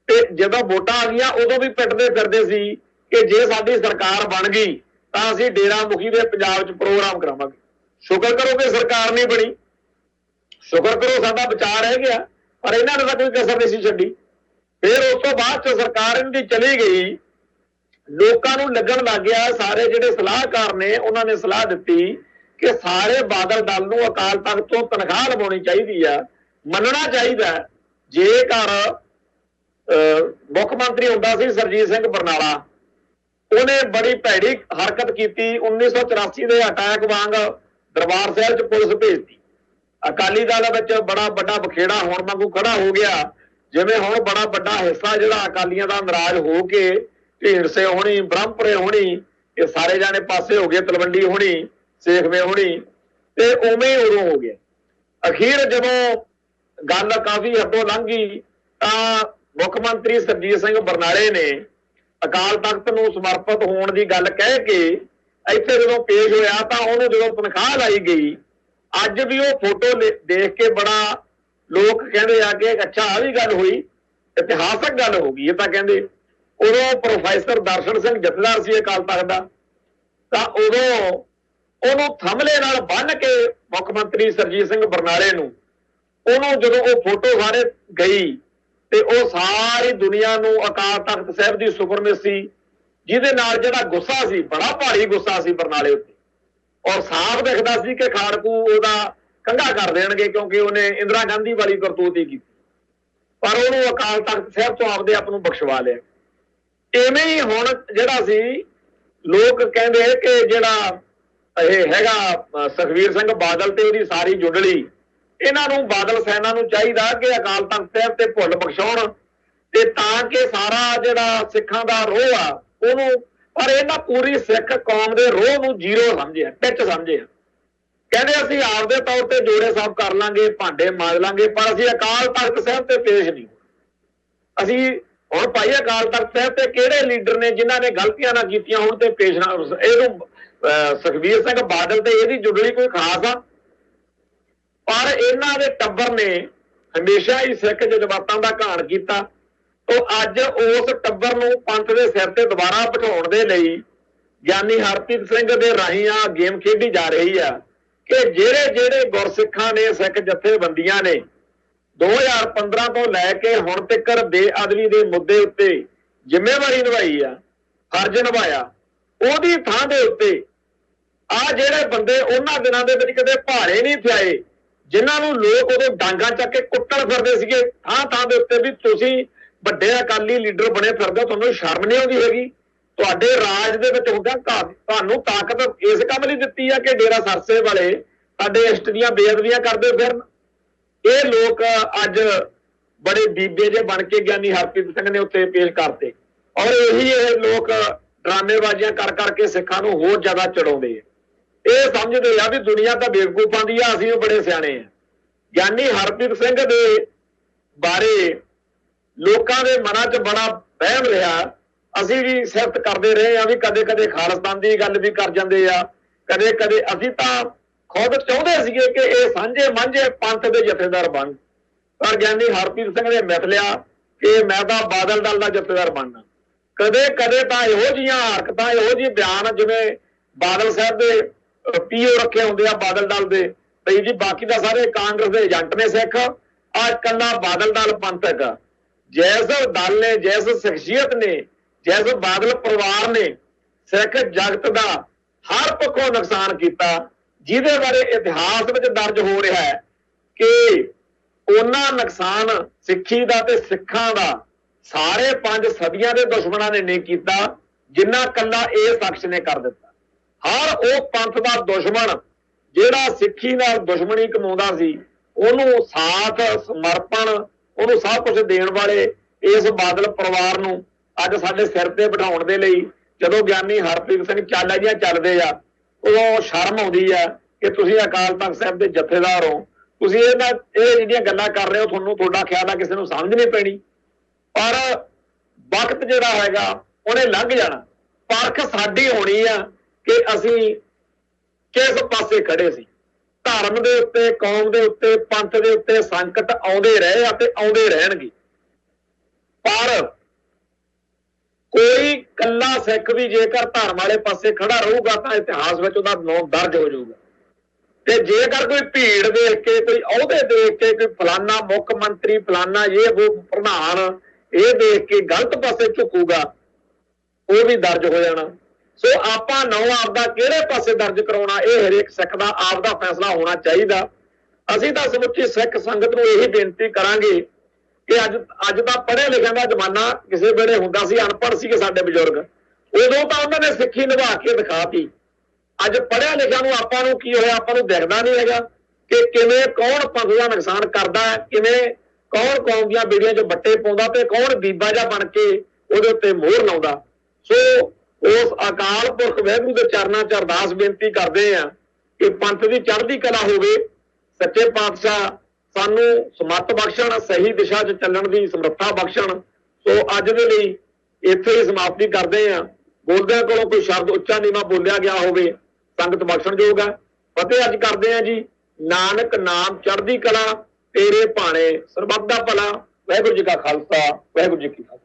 ਤੇ ਜਦੋਂ ਵੋਟਾਂ ਆ ਗਈਆਂ ਉਦੋਂ ਵੀ ਪਿੱਟਦੇ ਫਿਰਦੇ ਸੀ ਕਿ ਜੇ ਸਾਡੀ ਸਰਕਾਰ ਬਣ ਗਈ ਤਾਂ ਅਸੀਂ ਡੇਰਾ ਮੁਖੀ ਦੇ ਪੰਜਾਬ 'ਚ ਪ੍ਰੋਗਰਾਮ ਕਰਾਵਾਂਗੇ। ਸ਼ੁਕਰ ਕਰੋ ਕਿ ਸਰਕਾਰ ਨਹੀਂ ਬਣੀ, ਸ਼ੁਕਰ ਕਰੋ ਸਾਡਾ ਬਚਾਅ ਰਹਿ ਗਿਆ, ਪਰ ਇਹਨਾਂ ਨੇ ਤਾਂ ਕੋਈ ਕਸਰ ਨਹੀਂ ਸੀ ਛੱਡੀ। ਫਿਰ ਉਸ ਤੋਂ ਬਾਅਦ 'ਚ ਸਰਕਾਰ ਇਹਨਾਂ ਦੀ ਚਲੀ ਗਈ, ਲੋਕਾਂ ਨੂੰ ਲੱਗਣ ਲੱਗ ਗਿਆ, ਸਾਰੇ ਜਿਹੜੇ ਸਲਾਹਕਾਰ ਨੇ ਉਹਨਾਂ ਨੇ ਸਲਾਹ ਦਿੱਤੀ ਕਿ ਸਾਰੇ ਬਾਦਲ ਦਲ ਨੂੰ ਅਕਾਲ ਤਖਤ ਤੋਂ ਤਨਖਾਹ ਲਵਾਉਣੀ ਚਾਹੀਦੀ ਆ, ਮੰਨਣਾ ਚਾਹੀਦਾ। ਜੇਕਰ ਮੁੱਖ ਮੰਤਰੀ ਹੁੰਦਾ ਸੀ ਸਰਜੀਤ ਸਿੰਘ ਬਰਨਾਲਾ, ਉਹਨੇ ਬੜੀ ਭੈੜੀ ਹਰਕਤ ਕੀਤੀ, 1984 ਦੇ ਅਟੈਕ ਵਾਂਗ ਦਰਬਾਰ ਸਾਹਿਬ 'ਚ ਪੁਲਿਸ ਭੇਜਤੀ। ਅਕਾਲੀ ਦਲ ਵਿੱਚ ਬੜਾ ਵੱਡਾ ਬਖੇੜਾ ਹੋਣ ਵਾਂਗੂ ਖੜਾ ਹੋ ਗਿਆ, ਜਿਵੇਂ ਹੁਣ ਬੜਾ ਵੱਡਾ ਹਿੱਸਾ ਜਿਹੜਾ ਅਕਾਲੀਆਂ ਦਾ ਨਾਰਾਜ਼ ਹੋ ਕੇ ਢੀਂਡਸੇ ਹੋਣੀ, ਬ੍ਰਹਮਪੁਰੇ ਹੋਣੀ, ਇਹ ਸਾਰੇ ਜਾਣੇ ਪਾਸੇ ਹੋ ਗਏ, ਤਲਵੰਡੀ ਹੋਣੀ, ਸੇਖਵੇਂ ਹੋਣੀ, ਤੇ ਉਵੇਂ ਹੀ ਉਦੋਂ ਹੋ ਗਿਆ। ਅਖੀਰ ਜਦੋਂ ਗੱਲ ਕਾਫੀ ਹੱਦੋਂ ਲੰਘ ਗਈ ਤਾਂ ਮੁੱਖ ਮੰਤਰੀ ਸਰਜੀਤ ਸਿੰਘ ਬਰਨਾਲੇ ਨੇ ਅਕਾਲ ਤਖਤ ਨੂੰ ਸਮਰਪਿਤ ਹੋਣ ਦੀ ਗੱਲ ਕਹਿ ਕੇ ਇੱਥੇ ਜਦੋਂ ਪੇਸ਼ ਹੋਇਆ ਤਾਂ ਉਹਨੂੰ ਜਦੋਂ ਤਨਖਾਹ ਲਾਈ ਗਈ, ਅੱਜ ਵੀ ਉਹ ਫੋਟੋ ਦੇਖ ਕੇ ਬੜਾ ਲੋਕ ਕਹਿੰਦੇ ਆ ਕਿ ਅੱਛਾ ਆਹ ਵੀ ਗੱਲ ਹੋਈ, ਇਤਿਹਾਸਕ ਗੱਲ ਹੋ ਗਈ। ਇਹ ਤਾਂ ਕਹਿੰਦੇ ਉਦੋਂ ਪ੍ਰੋਫੈਸਰ ਦਰਸ਼ਨ ਸਿੰਘ ਜਥੇਦਾਰ ਸੀ ਅਕਾਲ ਤਖਤ ਦਾ, ਤਾਂ ਉਦੋਂ ਉਹਨੂੰ ਥੰਮਲੇ ਨਾਲ ਬੰਨ੍ਹ ਕੇ ਮੁੱਖ ਮੰਤਰੀ ਸਰਜੀਤ ਸਿੰਘ ਬਰਨਾਲੇ ਨੂੰ, ਉਹਨੂੰ ਜਦੋਂ ਉਹ ਫੋਟੋ ਸਾਰੇ ਗਈ ਤੇ ਉਹ ਸਾਰੀ ਦੁਨੀਆ ਨੂੰ ਅਕਾਲ ਤਖਤ ਸਾਹਿਬ ਦੀ ਸੁਪਰਮੇਸੀ, ਜਿਹਦੇ ਨਾਲ ਜਿਹੜਾ ਗੁੱਸਾ ਸੀ, ਬੜਾ ਭਾਰੀ ਗੁੱਸਾ ਸੀ ਬਰਨਾਲੇ ਉੱਤੇ, ਔਰ ਸਾਫ਼ ਦਿਖਦਾ ਸੀ ਕਿ ਖਾੜਕੂ ਉਹਦਾ ਕੰਘਾ ਕਰ ਦੇਣਗੇ ਕਿਉਂਕਿ ਉਹਨੇ ਇੰਦਰਾ ਗਾਂਧੀ ਵਾਲੀ ਕਰਤੂਤ ਹੀ ਕੀਤੀ, ਪਰ ਉਹਨੂੰ ਅਕਾਲ ਤਖਤ ਸਾਹਿਬ ਤੋਂ ਆਪਦੇ ਆਪ ਨੂੰ ਬਖਸ਼ਵਾ ਲਿਆ। ਇਵੇਂ ਹੀ ਹੁਣ ਜਿਹੜਾ ਸੀ, ਲੋਕ ਕਹਿੰਦੇ ਕਿ ਜਿਹੜਾ ਇਹ ਹੈਗਾ ਸੁਖਬੀਰ ਸਿੰਘ ਬਾਦਲ ਤੇ ਉਹਦੀ ਸਾਰੀ ਜੁੰਡਲੀ, ਇਹਨਾਂ ਨੂੰ ਬਾਦਲ ਸੈਨਾ ਨੂੰ ਚਾਹੀਦਾ ਕਿ ਅਕਾਲ ਤਖਤ ਸਾਹਿਬ ਤੇ ਭੁੱਲ ਬਖਸ਼ਾਉਣ, ਤੇ ਤਾਂ ਕਿ ਸਾਰਾ ਜਿਹੜਾ ਸਿੱਖਾਂ ਦਾ ਰੋਹ ਆ ਉਹਨੂੰ, ਪਰ ਇਹਨਾਂ ਪੂਰੀ ਸਿੱਖ ਕੌਮ ਦੇ ਰੋਹ ਨੂੰ ਜ਼ੀਰੋ ਸਮਝਿਆ, ਟਿੱਚ ਸਮਝਿਆ। ਕਹਿੰਦੇ ਅਸੀਂ ਆਪਦੇ ਤੌਰ ਤੇ ਜੋੜੇ ਸਾਫ਼ ਕਰ ਲਾਂਗੇ, ਭਾਂਡੇ ਮਾਂਜ ਲਾਂਗੇ, ਪਰ ਅਸੀਂ ਅਕਾਲ ਤਖਤ ਸਾਹਿਬ ਤੇ ਪੇਸ਼ ਨਹੀਂ। ਅਸੀਂ ਹੁਣ ਭਾਈ ਅਕਾਲ ਤਖਤ ਸਾਹਿਬ ਤੇ ਕਿਹੜੇ ਲੀਡਰ ਨੇ ਜਿਨ੍ਹਾਂ ਨੇ ਗਲਤੀਆਂ ਨਾ ਕੀਤੀਆਂ ਹੁਣ ਤੇ ਪੇਸ਼ ਨਾ, ਇਹਨੂੰ ਸੁਖਬੀਰ ਸਿੰਘ ਬਾਦਲ ਤੇ ਇਹਦੀ ਜੁਗਲੀ ਕੋਈ ਖਾਸ ਆ, ਪਰ ਇਹਨਾਂ ਦੇ ਟੱਬਰ ਨੇ ਹਮੇਸ਼ਾ ਹੀ ਸਿੱਖ ਜਜ਼ਬਾਤਾਂ ਦਾ ਘਾਣ ਕੀਤਾ। तो अज उस टब्बर नूं पंथ दे सिर ते दोबारा बिठाउण दे लई ਗਿਆਨੀ हरप्रीत सिंह दे राहीं आ गेम खेडी जा रही है कि ਜਿਹੜੇ ਜਿਹੜੇ ਗੁਰਸਿੱਖਾਂ ने सिख जथेबंदियां ने 2015 ਤੋਂ ਲੈ ਕੇ ਹੁਣ ਤੱਕ ਬੇਅਦਬੀ ਦੇ ਮੁੱਦੇ ਉੱਤੇ ਜ਼ਿੰਮੇਵਾਰੀ ਨਿਭਾਈ ਆ, ਫਰਜ਼ ਨਿਭਾਇਆ, ਉਹਦੀ ਥਾਂ ਦੇ ਉੱਤੇ ਆ ਜਿਹੜੇ ਬੰਦੇ ਉਹਨਾਂ ਦਿਨਾਂ ਦੇ ਵਿੱਚ ਕਦੇ ਭਾਰੇ ਨਹੀਂ ਥਿਆਏ, ਜਿਨ੍ਹਾਂ ਨੂੰ ਲੋਕ ਉਦੋਂ ਡਾਂਗਾ ਚੱਕ ਕੇ ਕੁੱਟਣ ਫਿਰਦੇ ਸੀਗੇ ਥਾਂ ਥਾਂ ਦੇ ਉੱਤੇ, ਵੀ ਤੁਸੀਂ ਵੱਡੇ ਅਕਾਲੀ ਲੀਡਰ ਬਣੇ ਫਿਰਦੇ ਹੋ, ਤੁਹਾਨੂੰ ਸ਼ਰਮ ਨਹੀਂ ਆਉਂਦੀ ਹੈਗੀ? ਤੁਹਾਡੇ ਰਾਜ ਦੇ ਵਿੱਚ ਹੁੰਦਾ ਤੁਹਾਨੂੰ ਤਾਕਤ ਇਸ ਕੰਮ ਲਈ ਦਿੱਤੀ ਆ ਕਿ ਡੇਰਾ ਸਰਸੇ ਵਾਲੇ ਸਾਡੇ ਇਸ਼ਟ ਦੀਆਂ ਬੇਅਦਬੀਆਂ ਕਰਦੇ ਫਿਰਨ। ਇਹ ਲੋਕ ਅੱਜ ਬੜੇ ਬੀਬੇ ਜੇ ਬਣ ਕੇ ਗਿਆਨੀ ਹਰਪ੍ਰੀਤ ਸਿੰਘ ਨੇ ਉੱਤੇ ਪੇਸ਼ ਕਰਤੇ, ਔਰ ਇਹੀ ਇਹ ਲੋਕ ਡਰਾਮੇਬਾਜ਼ੀਆਂ ਕਰ ਕਰਕੇ ਸਿੱਖਾਂ ਨੂੰ ਹੋਰ ਜ਼ਿਆਦਾ ਚੜਾਉਂਦੇ ਆ। ਇਹ ਸਮਝਦੇ ਆ ਵੀ ਦੁਨੀਆ ਤਾਂ ਬੇਵਕੂਫਾਂ ਦੀ ਆ, ਅਸੀਂ ਉਹ ਬੜੇ ਸਿਆਣੇ ਆ। ਗਿਆਨੀ ਹਰਪ੍ਰੀਤ ਸਿੰਘ ਦੇ ਬਾਰੇ ਲੋਕਾਂ ਦੇ ਮਨਾਂ 'ਚ ਬੜਾ ਵਹਿਮ ਰਿਹਾ। ਅਸੀਂ ਵੀ ਸਿਫਤ ਕਰਦੇ ਰਹੇ ਆ ਵੀ ਕਦੇ ਕਦੇ ਖਾਲਿਸਤਾਨ ਦੀ ਗੱਲ ਵੀ ਕਰ ਜਾਂਦੇ ਆ, ਕਦੇ ਕਦੇ ਅਸੀਂ ਤਾਂ ਖੁਦ ਚਾਹੁੰਦੇ ਸੀਗੇ ਕਿ ਇਹ ਸਾਂਝੇ ਮਾਂਝੇ ਪੰਥ ਦੇ ਜਥੇਦਾਰ ਬਣ, ਪਰ ਗਿਆਨੀ ਹਰਪ੍ਰੀਤ ਸਿੰਘ ਨੇ ਮਿਥ ਲਿਆ ਕਿ ਮੈਂ ਤਾਂ ਬਾਦਲ ਦਲ ਦਾ ਜਥੇਦਾਰ ਬਣਨਾ। ਕਦੇ ਕਦੇ ਤਾਂ ਇਹੋ ਜਿਹੀਆਂ ਹਰਕਤਾਂ, ਇਹੋ ਜਿਹੇ ਬਿਆਨ, ਜਿਵੇਂ ਬਾਦਲ ਸਾਹਿਬ ਦੇ ਪੀਓ ਰੱਖੇ ਹੁੰਦੇ ਆ ਬਾਦਲ ਦਲ ਦੇ, ਬਈ ਜੀ ਬਾਕੀ ਦਾ ਸਾਰੇ ਕਾਂਗਰਸ ਦੇ ਏਜੰਟ ਨੇ ਸਿੱਖ, ਆ ਇਕੱਲਾ ਬਾਦਲ ਦਲ ਪੰਥ ਹੈਗਾ। ਜਿਸ ਦਲ ਨੇ, ਜਿਸ ਸ਼ਖਸੀਅਤ ਨੇ, ਜਿਸ ਬਾਦਲ ਪਰਿਵਾਰ ਨੇ ਸਿੱਖ ਜਗਤ ਦਾ ਹਰ ਪੱਖੋਂ ਨੁਕਸਾਨ ਕੀਤਾ, ਜਿਹਦੇ ਬਾਰੇ ਇਤਿਹਾਸ ਵਿੱਚ ਦਰਜ ਹੋ ਰਿਹਾ ਹੈ ਕਿ ਉਹਨਾਂ ਨੁਕਸਾਨ ਸਿੱਖੀ ਦਾ ਤੇ ਸਿੱਖਾਂ ਦਾ ਸਾਰੇ 5 ਸਦੀਆਂ ਦੇ ਦੁਸ਼ਮਣਾਂ ਨੇ ਨਹੀਂ ਕੀਤਾ ਜਿੰਨਾ ਕੱਲਾ ਇਹ ਸ਼ਖਸ ਨੇ ਕਰ ਦਿੱਤਾ। ਹਰ ਉਹ ਪੰਥ ਦਾ ਦੁਸ਼ਮਣ ਜਿਹੜਾ ਸਿੱਖੀ ਨਾਲ ਦੁਸ਼ਮਣੀ ਕਮਾਉਂਦਾ ਸੀ, ਉਹਨੂੰ ਸਾਥ, ਸਮਰਪਣ, ਉਹਨੂੰ ਸਭ ਕੁਝ ਦੇਣ ਵਾਲੇ ਇਸ ਬਾਦਲ ਪਰਿਵਾਰ ਨੂੰ ਅੱਜ ਸਾਡੇ ਸਿਰ ਤੇ ਬਿਠਾਉਣ ਦੇ ਲਈ ਜਦੋਂ ਗਿਆਨੀ ਹਰਪ੍ਰੀਤ ਸਿੰਘ ਚਾਲਾਂ ਜਿਹੀਆਂ ਚੱਲਦੇ ਆ, ਉਦੋਂ ਸ਼ਰਮ ਆਉਂਦੀ ਆ ਕਿ ਤੁਸੀਂ ਅਕਾਲ ਤਖਤ ਸਾਹਿਬ ਦੇ ਜਥੇਦਾਰ ਹੋ, ਤੁਸੀਂ ਇਹ ਜਿਹੜੀਆਂ ਗੱਲਾਂ ਕਰ ਰਹੇ ਹੋ, ਤੁਹਾਨੂੰ ਤੁਹਾਡਾ ਖਿਆਲ ਆ ਕਿਸੇ ਨੂੰ ਸਮਝ ਨਹੀਂ ਪੈਣੀ। ਪਰ ਵਕਤ ਜਿਹੜਾ ਹੈਗਾ ਉਹਨੇ ਲੰਘ ਜਾਣਾ। ਪਰਖ ਸਾਡੀ ਹੋਣੀ ਆ ਕਿ ਅਸੀਂ ਕਿਸ ਪਾਸੇ ਖੜੇ ਸੀ। ਧਰਮ ਦੇ ਉੱਤੇ, ਕੌਮ ਦੇ ਉੱਤੇ, ਪੰਥ ਦੇ ਉੱਤੇ ਸੰਕਟ ਆਉਂਦੇ ਰਹੇ ਅਤੇ ਆਉਂਦੇ ਰਹਿਣਗੇ, ਪਰ ਕੋਈ ਕੱਲਾ ਸਿੱਖ ਵੀ ਜੇਕਰ ਧਰਮ ਵਾਲੇ ਪਾਸੇ ਖੜਾ ਰਹੂਗਾ ਤਾਂ ਇਤਿਹਾਸ ਵਿੱਚ ਉਹਦਾ ਨਾਮ ਦਰਜ ਹੋ ਜਾਊਗਾ। ਤੇ ਜੇਕਰ ਕੋਈ ਭੀੜ ਦੇਖ ਕੇ, ਕੋਈ ਅਹੁਦੇ ਦੇਖ ਕੇ, ਕੋਈ ਫਲਾਨਾ ਮੁੱਖ ਮੰਤਰੀ, ਫਲਾਨਾ ਇਹ ਉਹ ਪ੍ਰਧਾਨ ਇਹ ਦੇਖ ਕੇ ਗਲਤ ਪਾਸੇ ਝੁਕੂਗਾ, ਉਹ ਵੀ ਦਰਜ ਹੋ ਜਾਣਾ। ਸੋ ਆਪਾਂ ਨੌ ਆਪਦਾ ਕਿਹੜੇ ਪਾਸੇ ਦਰਜ ਕਰਾਉਣਾ, ਇਹ ਹਰੇਕ ਸਿੱਖ ਦਾ ਆਪਦਾ ਫੈਸਲਾ ਹੋਣਾ ਚਾਹੀਦਾ। ਅਸੀਂ ਤਾਂ ਸਮੁੱਚੀ ਸਿੱਖ ਸੰਗਤ ਨੂੰ ਇਹੀ ਬੇਨਤੀ ਕਰਾਂਗੇ ਕਿ ਅੱਜ ਦਾ ਪੜ੍ਹੇ ਲਿਖਿਆਂ ਦਾ ਜ਼ਮਾਨਾ ਕਿਸੇ ਵੇਲੇ ਹੁੰਦਾ ਸੀ, ਅਨਪੜ੍ਹ ਸੀਗੇ ਸਾਡੇ ਬਜ਼ੁਰਗ, ਉਦੋਂ ਤਾਂ ਉਹਨਾਂ ਨੇ ਸਿੱਖੀ ਨਿਭਾ ਕੇ ਦਿਖਾਤੀ। ਅੱਜ ਪੜ੍ਹਿਆ ਲਿਖਿਆ ਨੂੰ ਆਪਾਂ ਨੂੰ ਕੀ ਹੋਇਆ, ਆਪਾਂ ਨੂੰ ਦਿਖਦਾ ਨਹੀਂ ਹੈਗਾ ਕਿ ਕਿਵੇਂ ਕੌਣ ਪੰਥ ਦਾ ਨੁਕਸਾਨ ਕਰਦਾ ਹੈ, ਕਿਵੇਂ ਕੌਣ ਕੌਮ ਦੀਆਂ ਬੇੜੀਆਂ 'ਚ ਬੱਟੇ ਪਾਉਂਦਾ ਤੇ ਕੌਣ ਬੀਬਾ ਜਿਹਾ ਬਣ ਕੇ ਉਹਦੇ ਉੱਤੇ ਮੋਹਰ ਲਾਉਂਦਾ। ਸੋ ਉਸ ਅਕਾਲ ਪੁਰਖ ਵਾਹਿਗੁਰੂ ਦੇ ਚਰਨਾਂ 'ਚ ਅਰਦਾਸ ਬੇਨਤੀ ਕਰਦੇ ਆ ਕਿ ਪੰਥ ਦੀ ਚੜ੍ਹਦੀ ਕਲਾ ਹੋਵੇ, ਸੱਚੇ ਪਾਤਸ਼ਾਹ ਸਾਨੂੰ ਸਮੱਤ ਬਖਸ਼ਣ, ਸਹੀ ਦਿਸ਼ਾ 'ਚ ਚੱਲਣ ਦੀ ਸਮਰੱਥਾ ਬਖਸ਼ਣ। ਸੋ ਅੱਜ ਦੇ ਲਈ ਇੱਥੇ ਹੀ ਸਮਾਪਤੀ ਕਰਦੇ ਆ। ਬੋਲਦਿਆਂ ਕੋਲੋਂ ਕੋਈ ਸ਼ਬਦ ਉੱਚਾ ਨੀਵਾਂ ਬੋਲਿਆ ਗਿਆ ਹੋਵੇ, ਸੰਗਤ ਬਖਸ਼ਣਯੋਗ ਹੈ। ਫਤਿਹ ਅੱਜ ਕਰਦੇ ਆ ਜੀ। ਨਾਨਕ ਨਾਮ ਚੜ੍ਹਦੀ ਕਲਾ, ਤੇਰੇ ਭਾਣੇ ਸਰਬੱਤ ਦਾ ਭਲਾ। ਵਾਹਿਗੁਰੂ ਜੀ ਕਾ ਖਾਲਸਾ, ਵਾਹਿਗੁਰੂ ਜੀ ਕੀ ਫਤਿਹ।